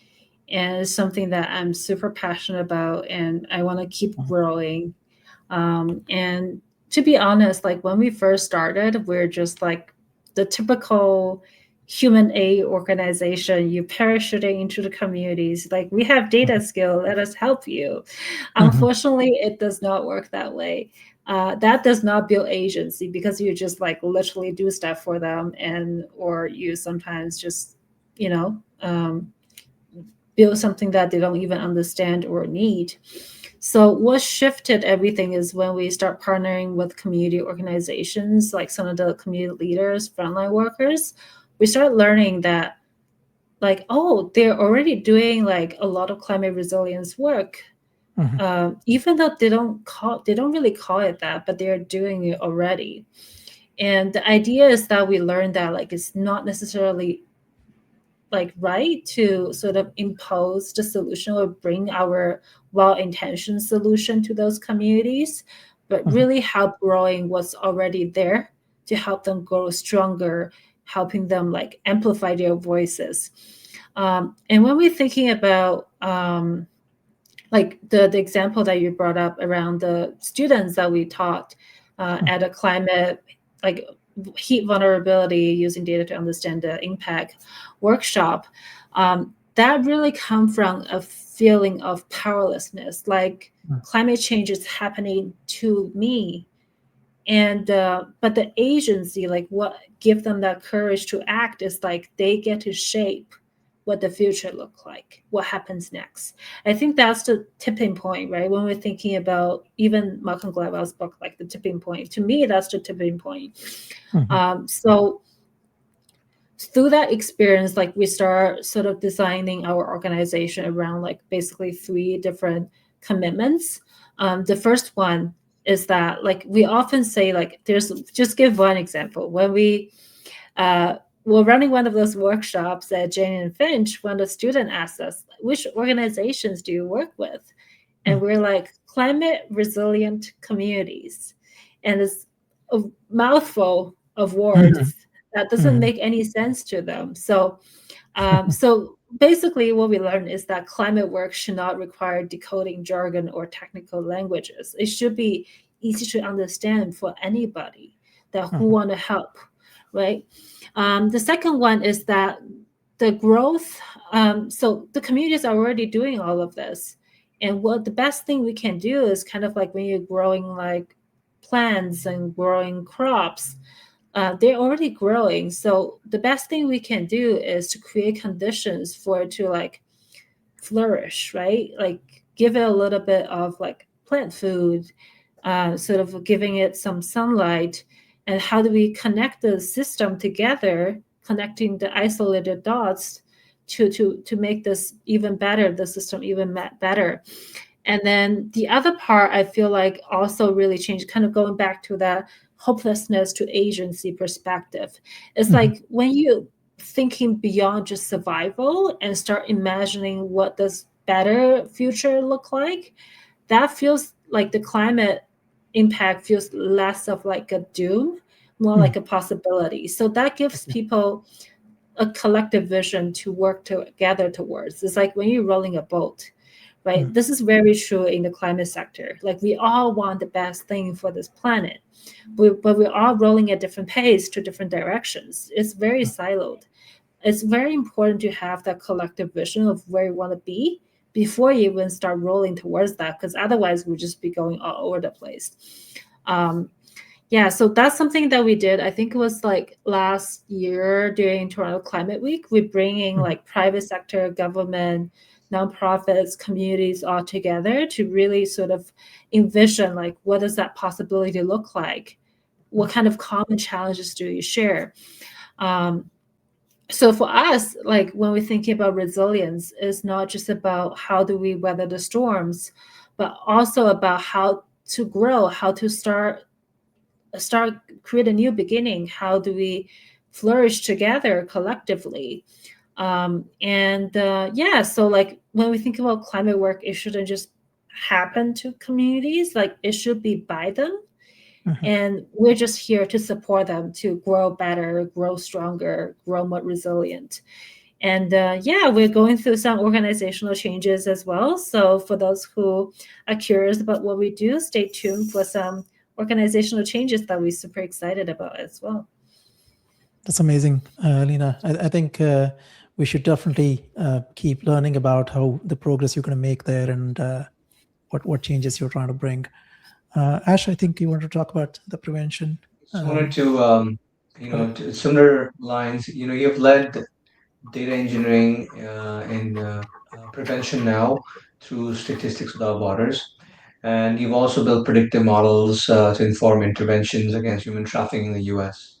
and it's something that I'm super passionate about and I want to keep growing. And to be honest, like when we first started, we're just like the typical human aid organization, you parachuting into the communities, like we have data skill, let us help you. Unfortunately, it does not work that way. That does not build agency, because you just like literally do stuff for them, and or you sometimes just, you know, build something that they don't even understand or need. So what shifted everything is when we start partnering with community organizations, like some of the community leaders, frontline workers. We start learning that, like, oh, they're already doing like a lot of climate resilience work, even though they don't really call it that, but they're doing it already. And the idea is that we learn that like it's not necessarily like right to sort of impose the solution or bring our well-intentioned solution to those communities, but really help growing what's already there to help them grow stronger, helping them like amplify their voices. And when we're thinking about like the example that you brought up around the students that we taught at a climate like heat vulnerability using data to understand the impact workshop, that really come from a feeling of powerlessness, like climate change is happening to me. And but the agency, like what give them that courage to act, is like they get to shape what the future look like, what happens next. I think that's the tipping point, right? When we're thinking about even Malcolm Gladwell's book, like the tipping point, to me, that's the tipping point. So through that experience, like we start sort of designing our organization around like basically 3 different commitments. The first one is that like we often say, like there's, just give one example. When we were running one of those workshops at Jane and Finch, when the student asked us, which organizations do you work with? And we're like, climate resilient communities. And it's a mouthful of words that doesn't make any sense to them. So, so basically what we learned is that climate work should not require decoding jargon or technical languages. It should be easy to understand for anybody that who want to help, right? The second one is that the growth, so the communities are already doing all of this. And what the best thing we can do is kind of like when you're growing like plants and growing crops, they're already growing. So the best thing we can do is to create conditions for it to like flourish, right? Like give it a little bit of like plant food, sort of giving it some sunlight. And how do we connect the system together, connecting the isolated dots to make this even better, the system even better. And then the other part I feel like also really changed, kind of going back to that hopelessness to agency perspective. It's like when you thinking beyond just survival and start imagining what does better future look like, that feels like the climate impact feels less of like a doom, more like a possibility. So that gives people a collective vision to work together towards. It's like when you're rolling a boat, right? This is very true in the climate sector. Like we all want the best thing for this planet, but we're all rolling at different pace to different directions. It's very siloed. It's very important to have that collective vision of where you want to be before you even start rolling towards that, because otherwise we'll just be going all over the place. Yeah, so that's something that we did. I think it was like last year during Toronto Climate Week. We're bringing like private sector, government, nonprofits, communities all together to really sort of envision like what does that possibility look like? What kind of common challenges do you share? So for us, like when we're thinking about resilience, it's not just about how do we weather the storms, but also about how to grow, how to start create a new beginning. How do we flourish together collectively? Yeah, so like when we think about climate work, it shouldn't just happen to communities, like it should be by them. And we're just here to support them to grow better, grow stronger, grow more resilient. And yeah, we're going through some organizational changes as well. So for those who are curious about what we do, stay tuned for some organizational changes that we're super excited about as well. That's amazing, Lena. I think we should definitely keep learning about how the progress you're going to make there and what changes you're trying to bring. Ash, I think you want to talk about the prevention. Just wanted to, to similar lines, you've led data engineering and prevention now through Statistics Without Borders. And you've also built predictive models to inform interventions against human trafficking in the US.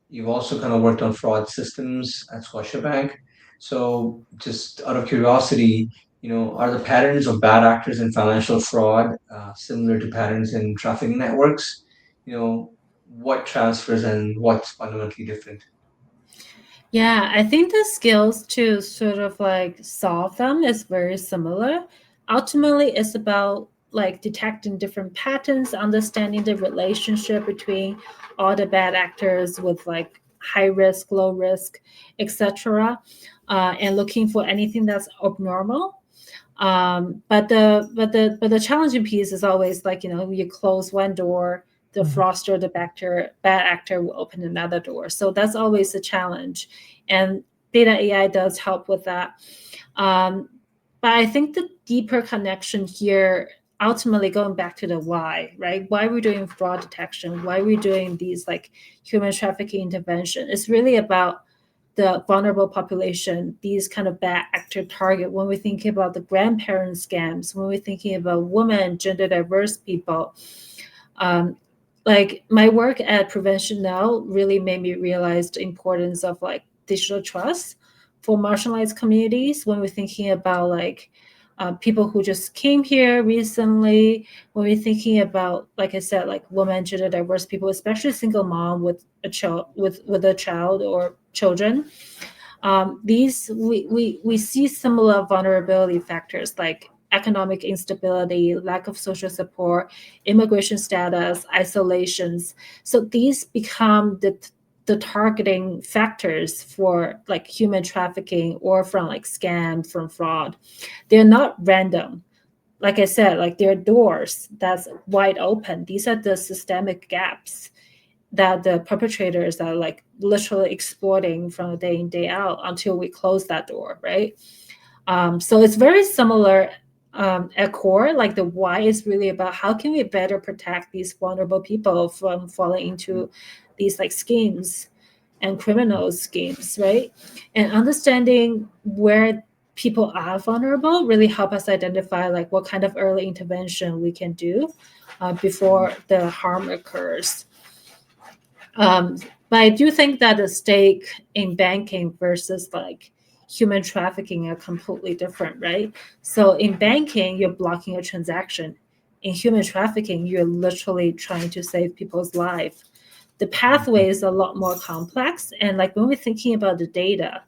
You've also kind of worked on fraud systems at Scotiabank. So, just out of curiosity, are the patterns of bad actors in financial fraud similar to patterns in trafficking networks? You know, what transfers and what's fundamentally different? Yeah, I think the skills to sort of like solve them is very similar. Ultimately, it's about like detecting different patterns, understanding the relationship between all the bad actors with like high risk, low risk, etc., and looking for anything that's abnormal. But the challenging piece is always like you close one door, the Mhm. fraudster, the bad actor will open another door. So that's always a challenge, and data AI does help with that. Um, but I think the deeper connection here, ultimately going back to the why, right? Why we're doing fraud detection, why we're doing these like human trafficking intervention. It's really about the vulnerable population, these kind of bad actor target. When we're thinking about the grandparent scams, when we're thinking about women, gender diverse people, um, like my work at Prevention Now really made me realize the importance of like digital trust for marginalized communities. When we're thinking about like people who just came here recently, when we're thinking about, like I said, like women, gender diverse people, especially single mom with a child, with a child or children, these we see similar vulnerability factors like economic instability, lack of social support, immigration status, isolations. So these become the targeting factors for like human trafficking or from like scam, from fraud. They're not random. Like I said, like they're doors that's wide open. These are the systemic gaps that the perpetrators are like literally exploiting from day in day out until we close that door, right? So it's very similar at core. Like the why is really about how can we better protect these vulnerable people from falling into these like schemes and criminal schemes, right? And understanding where people are vulnerable really help us identify like what kind of early intervention we can do before the harm occurs. um, but I do think that the stake in banking versus like human trafficking are completely different, right? So in banking, you're blocking a transaction. In human trafficking, you're literally trying to save people's life. The pathway is a lot more complex. And like when we're thinking about the data,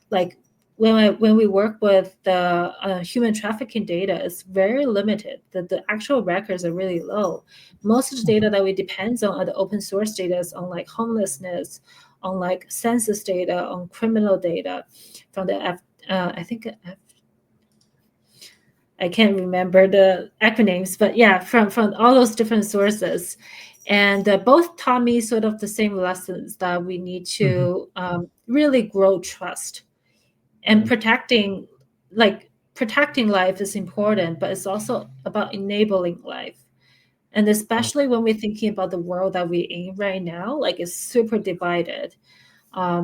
like when we work with the human trafficking data, it's very limited. The actual records are really low. Most of the data that we depends on are the open source data on like homelessness, on like census data, on criminal data from the I think I can't remember the acronyms, but yeah, from all those different sources. And both taught me sort of the same lessons that we need Mhm. to really grow trust and like protecting life is important, but it's also about enabling life. And especially when we're thinking about the world that we're in right now, like it's super divided.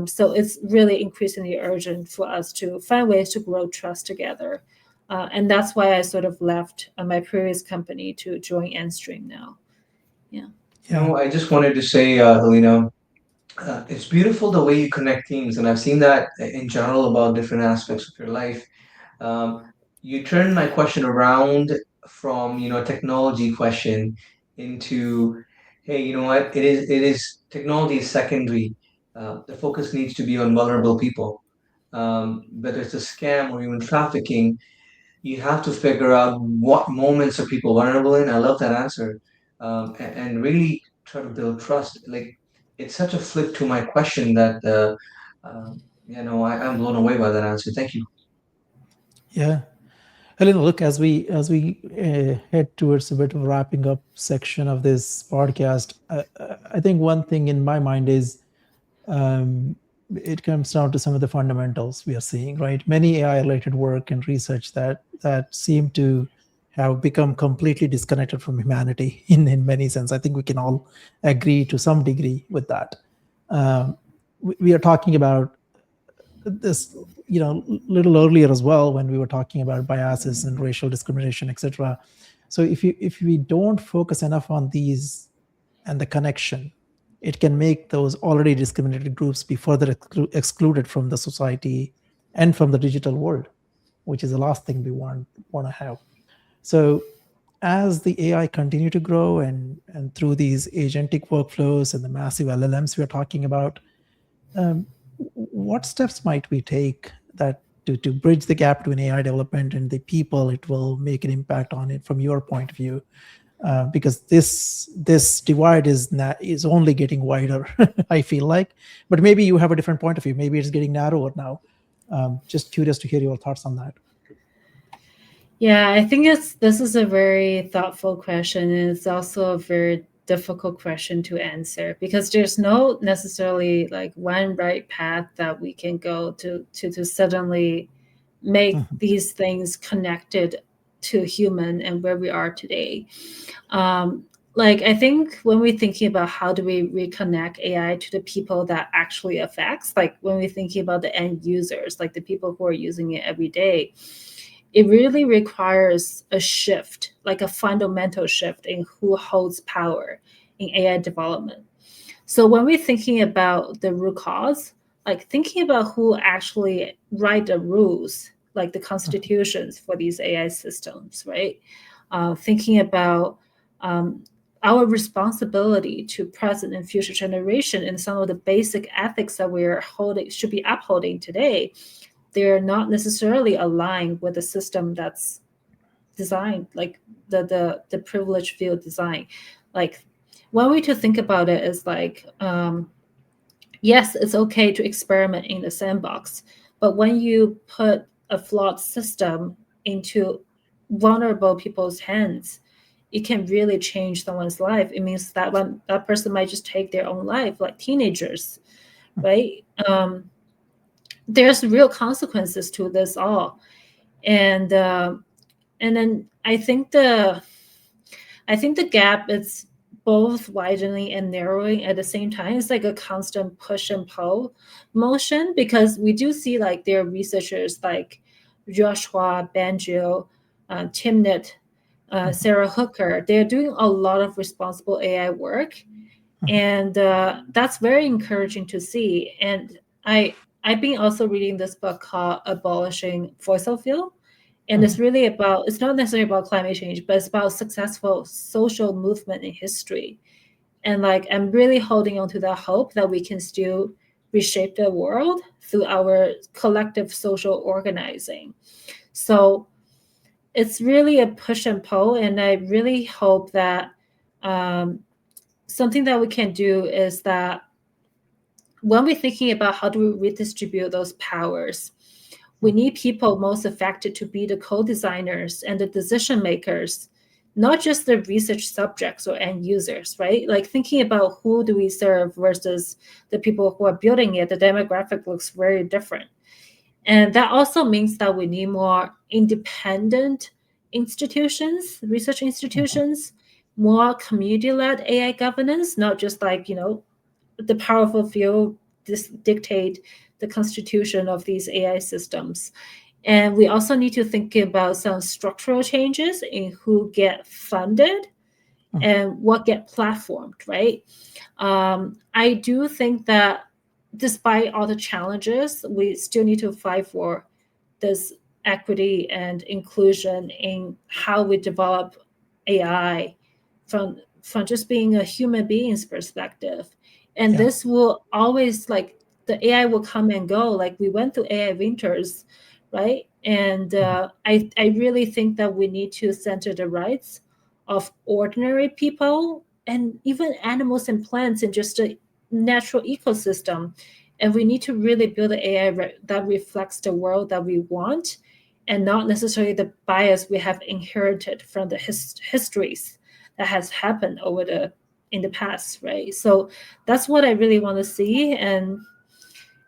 So it's really increasingly urgent for us to find ways to grow trust together. And that's why I sort of left my previous company to join EnStream now. Yeah. Yeah. I just wanted to say, Helena, it's beautiful the way you connect themes, and I've seen that in general about different aspects of your life. Um, you turned my question around from, technology question into, hey, you know what? It is technology is secondary. The focus needs to be on vulnerable people. Whether it's a scam or even trafficking, you have to figure out what moments are people vulnerable in. I love that answer. And really try to build trust. Like it's such a flip to my question that, I'm blown away by that answer. Thank you. Yeah. Helena, look, as we head towards a bit of a wrapping up section of this podcast, I think one thing in my mind is it comes down to some of the fundamentals we are seeing, right? Many AI-related work and research that seem to have become completely disconnected from humanity in many sense. I think we can all agree to some degree with that. We are talking about this, little earlier as well when we were talking about biases and racial discrimination, etc. So if we don't focus enough on these and the connection, it can make those already discriminated groups be further excluded from the society and from the digital world, which is the last thing we want to have. So as the AI continue to grow and through these agentic workflows and the massive LLMs we're talking about, what steps might we take that to bridge the gap between AI development and the people it will make an impact on it from your point of view? Because this divide is only getting wider, I feel like. But maybe you have a different point of view. Maybe it's getting narrower now. Just curious to hear your thoughts on that. Yeah, I think this is a very thoughtful question, and it's also a very difficult question to answer because there's no necessarily like one right path that we can go to suddenly make these things connected to human and where we are today. Like I think when we're thinking about how do we reconnect AI to the people that actually affects, like when we're thinking about the end users, like the people who are using it every day, it really requires a shift, like a fundamental shift in who holds power in AI development. So when we're thinking about the root cause, like thinking about who actually write the rules, like the constitutions for these AI systems, right? Thinking about our responsibility to present and future generation and some of the basic ethics that we're holding should be upholding today, they're not necessarily aligned with the system that's designed, like the privileged field design. Like one way to think about it is like, yes, it's okay to experiment in the sandbox, but when you put a flawed system into vulnerable people's hands, it can really change someone's life. It means that that person might just take their own life, like teenagers, right? There's real consequences to this all, and then I think the gap is both widening and narrowing at the same time. It's like a constant push and pull motion because we do see like there are researchers like Joshua Bengio, Timnit, Sarah Hooker. They're doing a lot of responsible AI work, and that's very encouraging to see. And I've been also reading this book called Abolishing Fossil Fuel. And it's really about, it's not necessarily about climate change, but it's about successful social movement in history. And like, I'm really holding on to that hope that we can still reshape the world through our collective social organizing. So it's really a push and pull. And I really hope that something that we can do is that when we're thinking about how do we redistribute those powers, we need people most affected to be the co-designers and the decision makers, not just the research subjects or end users, right? Like thinking about who do we serve versus the people who are building it, the demographic looks very different. And that also means that we need more independent institutions, research institutions, more community-led AI governance, not just like, the powerful few dictate the constitution of these AI systems. And we also need to think about some structural changes in who get funded and what get platformed, right? I do think that despite all the challenges, we still need to fight for this equity and inclusion in how we develop AI from just being a human being's perspective. And this will always, like, the AI will come and go. Like we went through AI winters, right? And I really think that we need to center the rights of ordinary people and even animals and plants in just a natural ecosystem. And we need to really build an AI that reflects the world that we want and not necessarily the bias we have inherited from the histories that has happened over the in the past, right? So that's what I really want to see, and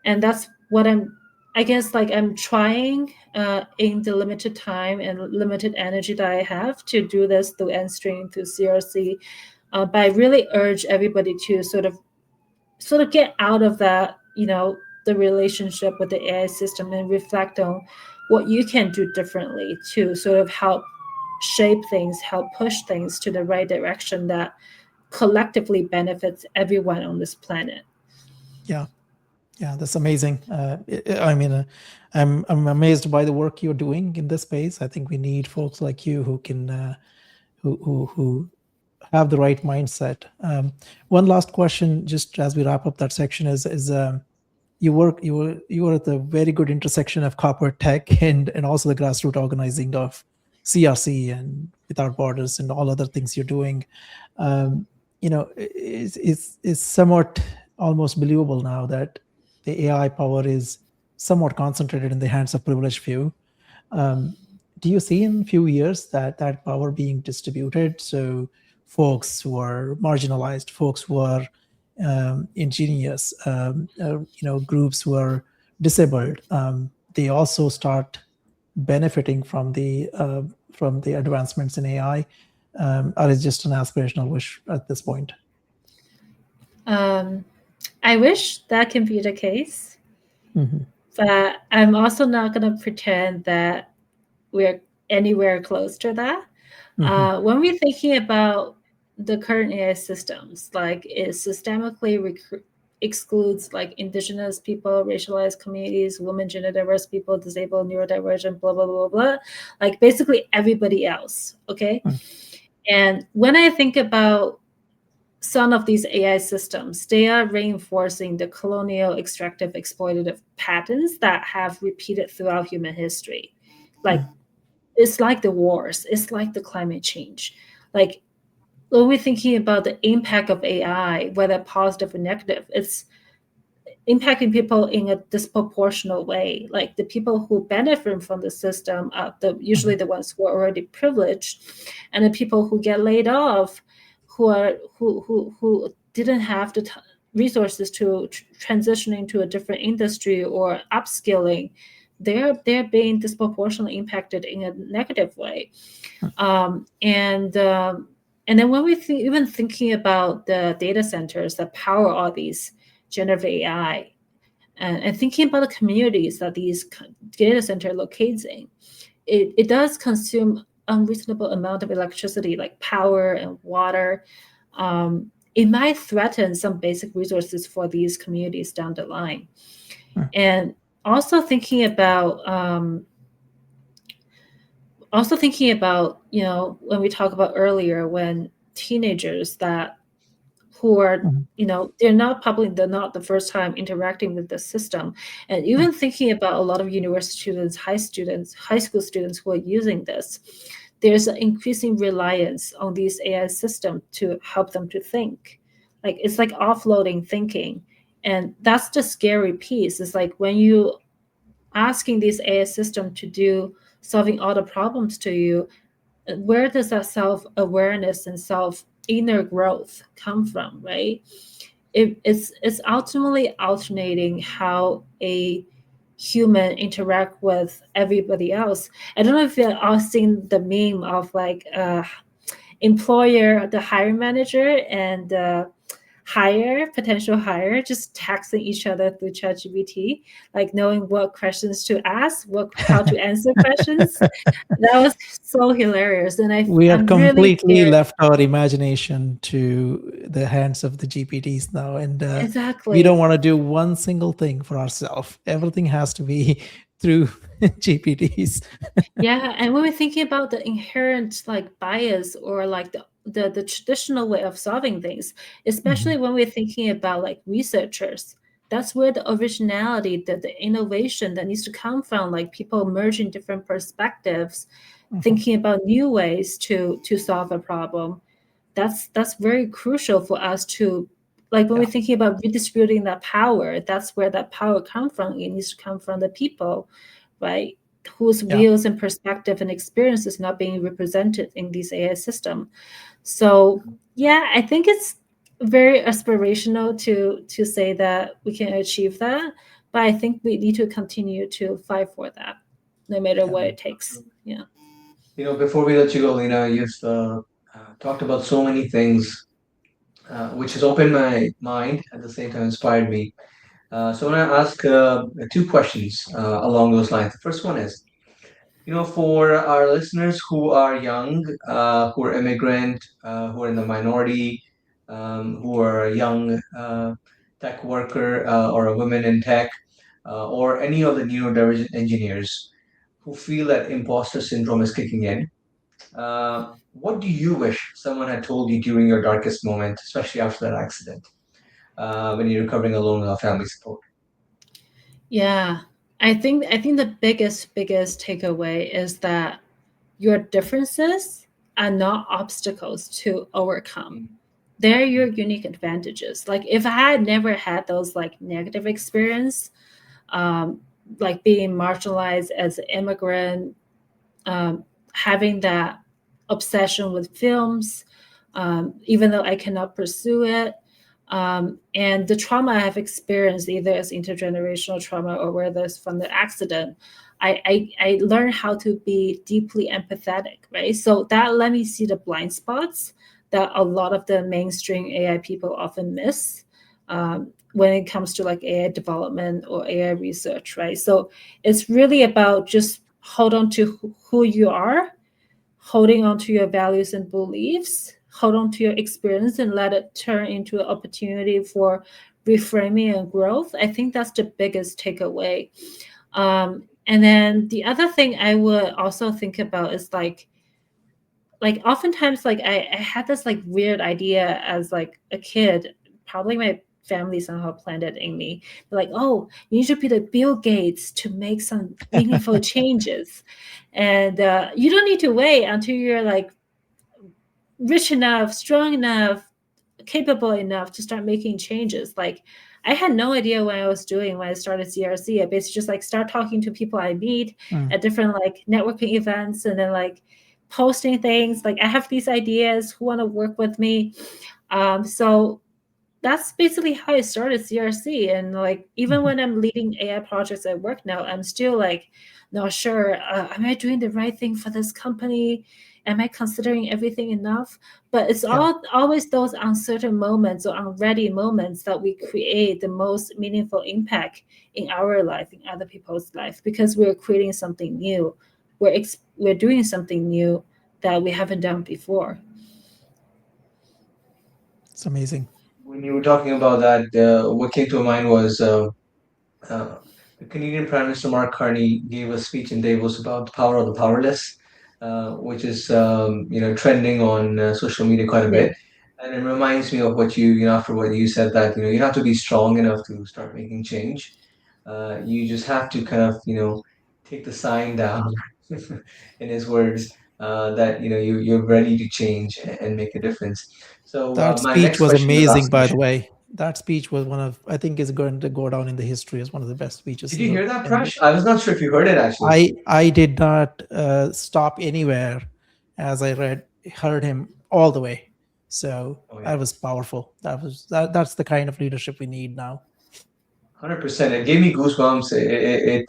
that's what I guess like I'm trying in the limited time and limited energy that I have to do this through EnStream, through CRC. But I really urge everybody to sort of get out of that, the relationship with the AI system and reflect on what you can do differently to sort of help shape things, help push things to the right direction that collectively benefits everyone on this planet. Yeah. Yeah, that's amazing. I mean, I'm amazed by the work you're doing in this space. I think we need folks like you who can who have the right mindset. One last question, just as we wrap up that section, is you were at the very good intersection of corporate tech and also the grassroots organizing of CRC and Without Borders and all other things you're doing. It's somewhat almost believable now that the AI power is somewhat concentrated in the hands of privileged few. Do you see in a few years that power being distributed? So folks who are marginalized, folks who are ingenious, groups who are disabled, they also start benefiting from the advancements in AI, or is just an aspirational wish at this point? I wish that can be the case, but I'm also not going to pretend that we're anywhere close to that. When we're thinking about the current AI systems, like it systemically excludes like indigenous people, racialized communities, women, gender diverse people, disabled, neurodivergent, blah, blah, blah, blah, like basically everybody else, okay? And when I think about some of these AI systems, they are reinforcing the colonial, extractive, exploitative patterns that have repeated throughout human history. Like, it's like the wars, it's like the climate change. Like, when we're thinking about the impact of AI, whether positive or negative, it's impacting people in a disproportionate way. Like the people who benefit from the system are usually the ones who are already privileged, and the people who get laid off, who didn't have the resources to transitioning to a different industry or upskilling, they're being disproportionately impacted in a negative way. And then when we even thinking about the data centers that power all these generative AI, and thinking about the communities that these data center locates in, it does consume unreasonable amount of electricity, like power and water. It might threaten some basic resources for these communities down the line. And also thinking about, when we talk about earlier, when teenagers who are, they're not the first time interacting with the system. And even thinking about a lot of university students, high school students who are using this, there's an increasing reliance on these AI systems to help them to think. Like, it's like offloading thinking. And that's the scary piece. It's like when you asking these AI system to solving all the problems to you, where does that self-awareness and inner growth come from, right? It's ultimately alternating how a human interact with everybody else. I don't know if you've all seen the meme of like employer, the hiring manager, and potential hire just texting each other through ChatGPT, like knowing what questions to ask, how to answer questions. That was so hilarious. And we have completely really left our imagination to the hands of the GPTs now, and exactly, we don't want to do one single thing for ourselves. Everything has to be through GPTs. Yeah, and when we're thinking about the inherent like bias or like the traditional way of solving things, especially when we're thinking about like researchers, that's where the originality, the innovation that needs to come from, like people merging different perspectives, thinking about new ways to solve a problem. That's very crucial for us to, like when we're thinking about redistributing that power, that's where that power comes from. It needs to come from the people, right? Whose views and perspective and experience is not being represented in these AI system. So yeah, I think very aspirational to say that we can achieve that, but I think we need to continue to fight for that, no matter Yeah. what it takes. Yeah. Before we let you go, Lena, you've talked about so many things, which has opened my mind, at the same time inspired me. So I want to ask two questions along those lines. The first one is, for our listeners who are young, who are immigrant, who are in the minority, who are a young tech worker or a woman in tech, or any of the neurodivergent engineers who feel that imposter syndrome is kicking in, what do you wish someone had told you during your darkest moment, especially after that accident, when you're recovering alone without family support? Yeah. I think the biggest takeaway is that your differences are not obstacles to overcome. Mm, They're your mm, unique advantages. Like if I had never had those like negative experience, um, like being marginalized as an immigrant, having that obsession with films, even though I cannot pursue it. And the trauma I have experienced, either as intergenerational trauma or whether it's from the accident, I learned how to be deeply empathetic, right? So that let me see the blind spots that a lot of the mainstream AI people often miss. When it comes to like AI development or AI research, right? So it's really about just hold on to who you are, holding on to your values and beliefs, hold on to your experience and let it turn into an opportunity for reframing and growth. I think that's the biggest takeaway. And then the other thing I would also think about is like oftentimes like I had this like weird idea as like a kid, probably my family somehow planted in me, like, oh, you need to be the Bill Gates to make some meaningful changes, and you don't need to wait until you're like rich enough, strong enough, capable enough to start making changes. Like I had no idea what I was doing when I started CRC. I basically just like start talking to people I meet Mm. at different like networking events, and then like posting things like I have these ideas, who want to work with me. So that's basically how I started CRC. And like even Mhm. when I'm leading AI projects at work now, I'm still like not sure. Am I doing the right thing for this company? Am I considering everything enough? But it's Yeah, all always those uncertain moments or unready moments that we create the most meaningful impact in our life, in other people's life, because we're creating something new. We're doing something new that we haven't done before. it's amazing. When you were talking about that, what came to mind was uh, the Canadian Prime Minister Mark Carney gave a speech in Davos about the power of the powerless, which is trending on social media quite a Yeah. bit, and it reminds me of what after what you said, that you have to be strong enough to start making change. You just have to kind of take the sign down, in his words, that you're ready to change and make a difference. So That my speech next was question, the amazing, last by the question. way. That speech was one of, I think, is going to go down in the history as one of the best speeches Did in you the hear that, in the. Prash? I was not sure if you heard it actually. I did not stop anywhere as I heard him all the way. So Oh yeah. that was powerful. That's the kind of leadership we need now. 100%. It gave me goosebumps. It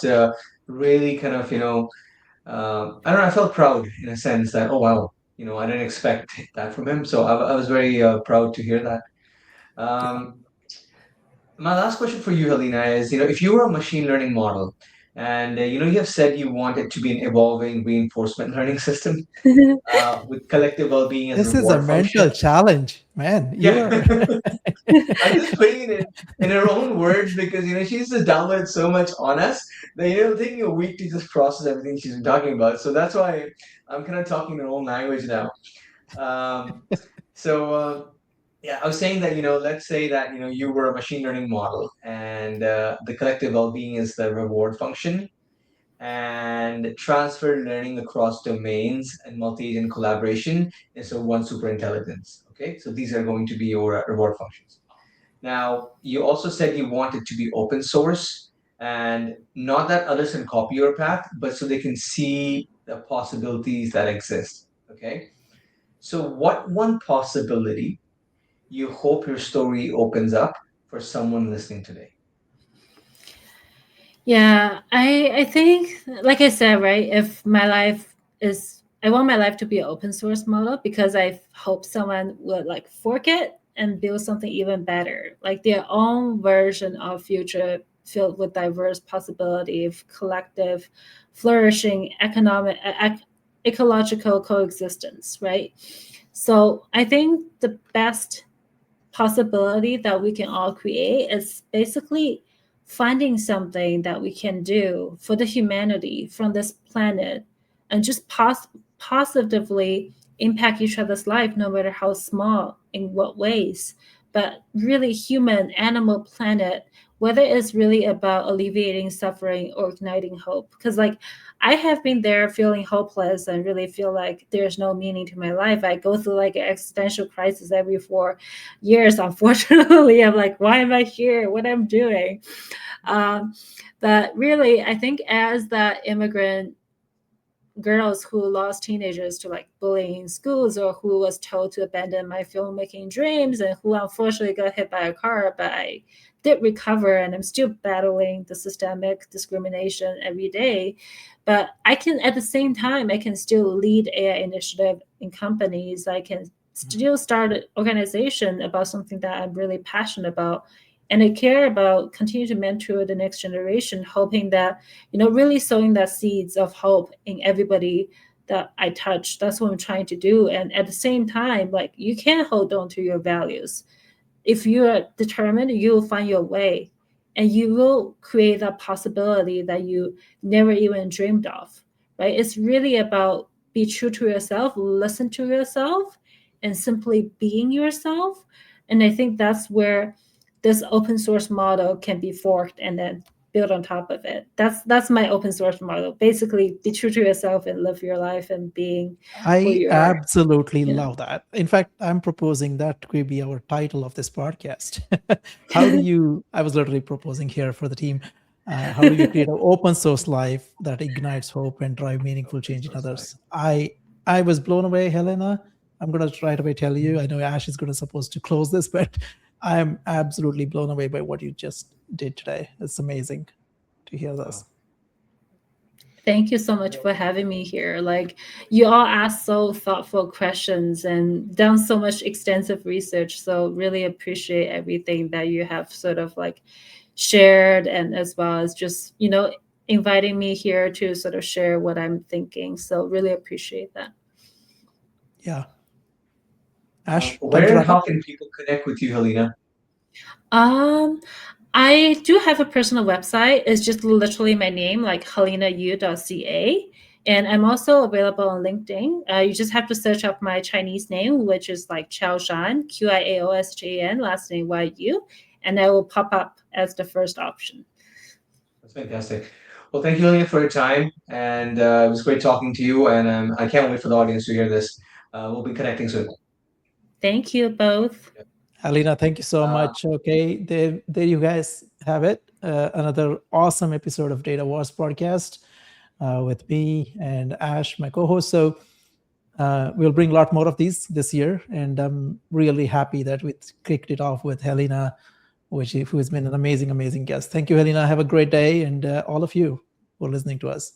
really kind of, I don't know, I felt proud in a sense that, oh, wow, I didn't expect that from him. So I was very proud to hear that. Yeah. Um, my last question for you, Helena, is, if you were a machine learning model and, you have said you want it to be an evolving reinforcement learning system with collective well-being as a This is a reward mental function. challenge, man. You Yeah. are. I'm just putting it in her own words because she's just downloaded so much on us that it'll take me a week to just process everything she's been talking about. So that's why I'm kind of talking in her own language now. Um, so yeah, I was saying that let's say that you were a machine learning model and the collective well-being is the reward function, and transfer learning across domains and multi-agent collaboration is a one super intelligence. Okay, so these are going to be your reward functions. Now, you also said you want it to be open source, and not that others can copy your path, but so they can see the possibilities that exist. Okay. So, what one possibility you hope your story opens up for someone listening today? Yeah, I think, like I said, right, if my life is, I want my life to be an open source model because I hope someone would like fork it and build something even better, like their own version of future filled with diverse possibility of collective flourishing economic ecological coexistence, right? So I think the best possibility that we can all create is basically finding something that we can do for the humanity from this planet and just positively impact each other's life, no matter how small, in what ways, but really human, animal, planet, whether it's really about alleviating suffering or igniting hope. Because like I have been there feeling hopeless and really feel like there's no meaning to my life. I go through like an existential crisis every 4 years, unfortunately. I'm like, why am I here? What I'm doing? Um, but really, I think as the immigrant girls who lost teenagers to like bullying in schools, or who was told to abandon my filmmaking dreams, and who unfortunately got hit by a car, but I did recover and I'm still battling the systemic discrimination every day. But I can, at the same time, I can still lead AI initiative in companies. I can still start an organization about something that I'm really passionate about, and I care about, continue to mentor the next generation, hoping that, really sowing that seeds of hope in everybody that I touch. That's what I'm trying to do. And at the same time, like, you can't hold on to your values. If you are determined, you will find your way, and you will create a possibility that you never even dreamed of. Right? It's really about be true to yourself, listen to yourself, and simply being yourself. And I think that's where this open source model can be forked and then build on top of it. That's my open source model. Basically, be true to yourself and live your life and being who I you are. absolutely Yeah. love that. In fact, I'm proposing that could be our title of this podcast. How do you, I was literally proposing here for the team, how do you create an open source life that ignites hope and drive meaningful Open change in source life. others? I was blown away, Helena. I'm going to right away tell you, I know Ash is going to supposed to close this, but I'm absolutely blown away by what you just did today. It's amazing to hear this. Thank you so much for having me here. Like, you all asked so thoughtful questions and done so much extensive research. So really appreciate everything that you have sort of like shared, and as well as just, inviting me here to sort of share what I'm thinking. So really appreciate that. Yeah. Ash, time Where to and wrap how up. can people connect with you, Helena? Um, I do have a personal website. It's just literally my name, like helenau.ca. And I'm also available on LinkedIn. You just have to search up my Chinese name, which is like Qiaoshan, Qiaoshan, last name YU, and I will pop up as the first option. That's fantastic. Well, thank you, Helena, for your time, and it was great talking to you. And I can't wait for the audience to hear this. We'll be connecting soon. Thank you both. Alina, thank you so Uh, much. Okay, there you guys have it. Another awesome episode of Data Wars podcast with me and Ash, my co-host. So we'll bring a lot more of these this year, and I'm really happy that we kicked it off with Helena, who has been an amazing, amazing guest. Thank you, Helena. Have a great day, and all of you who are listening to us.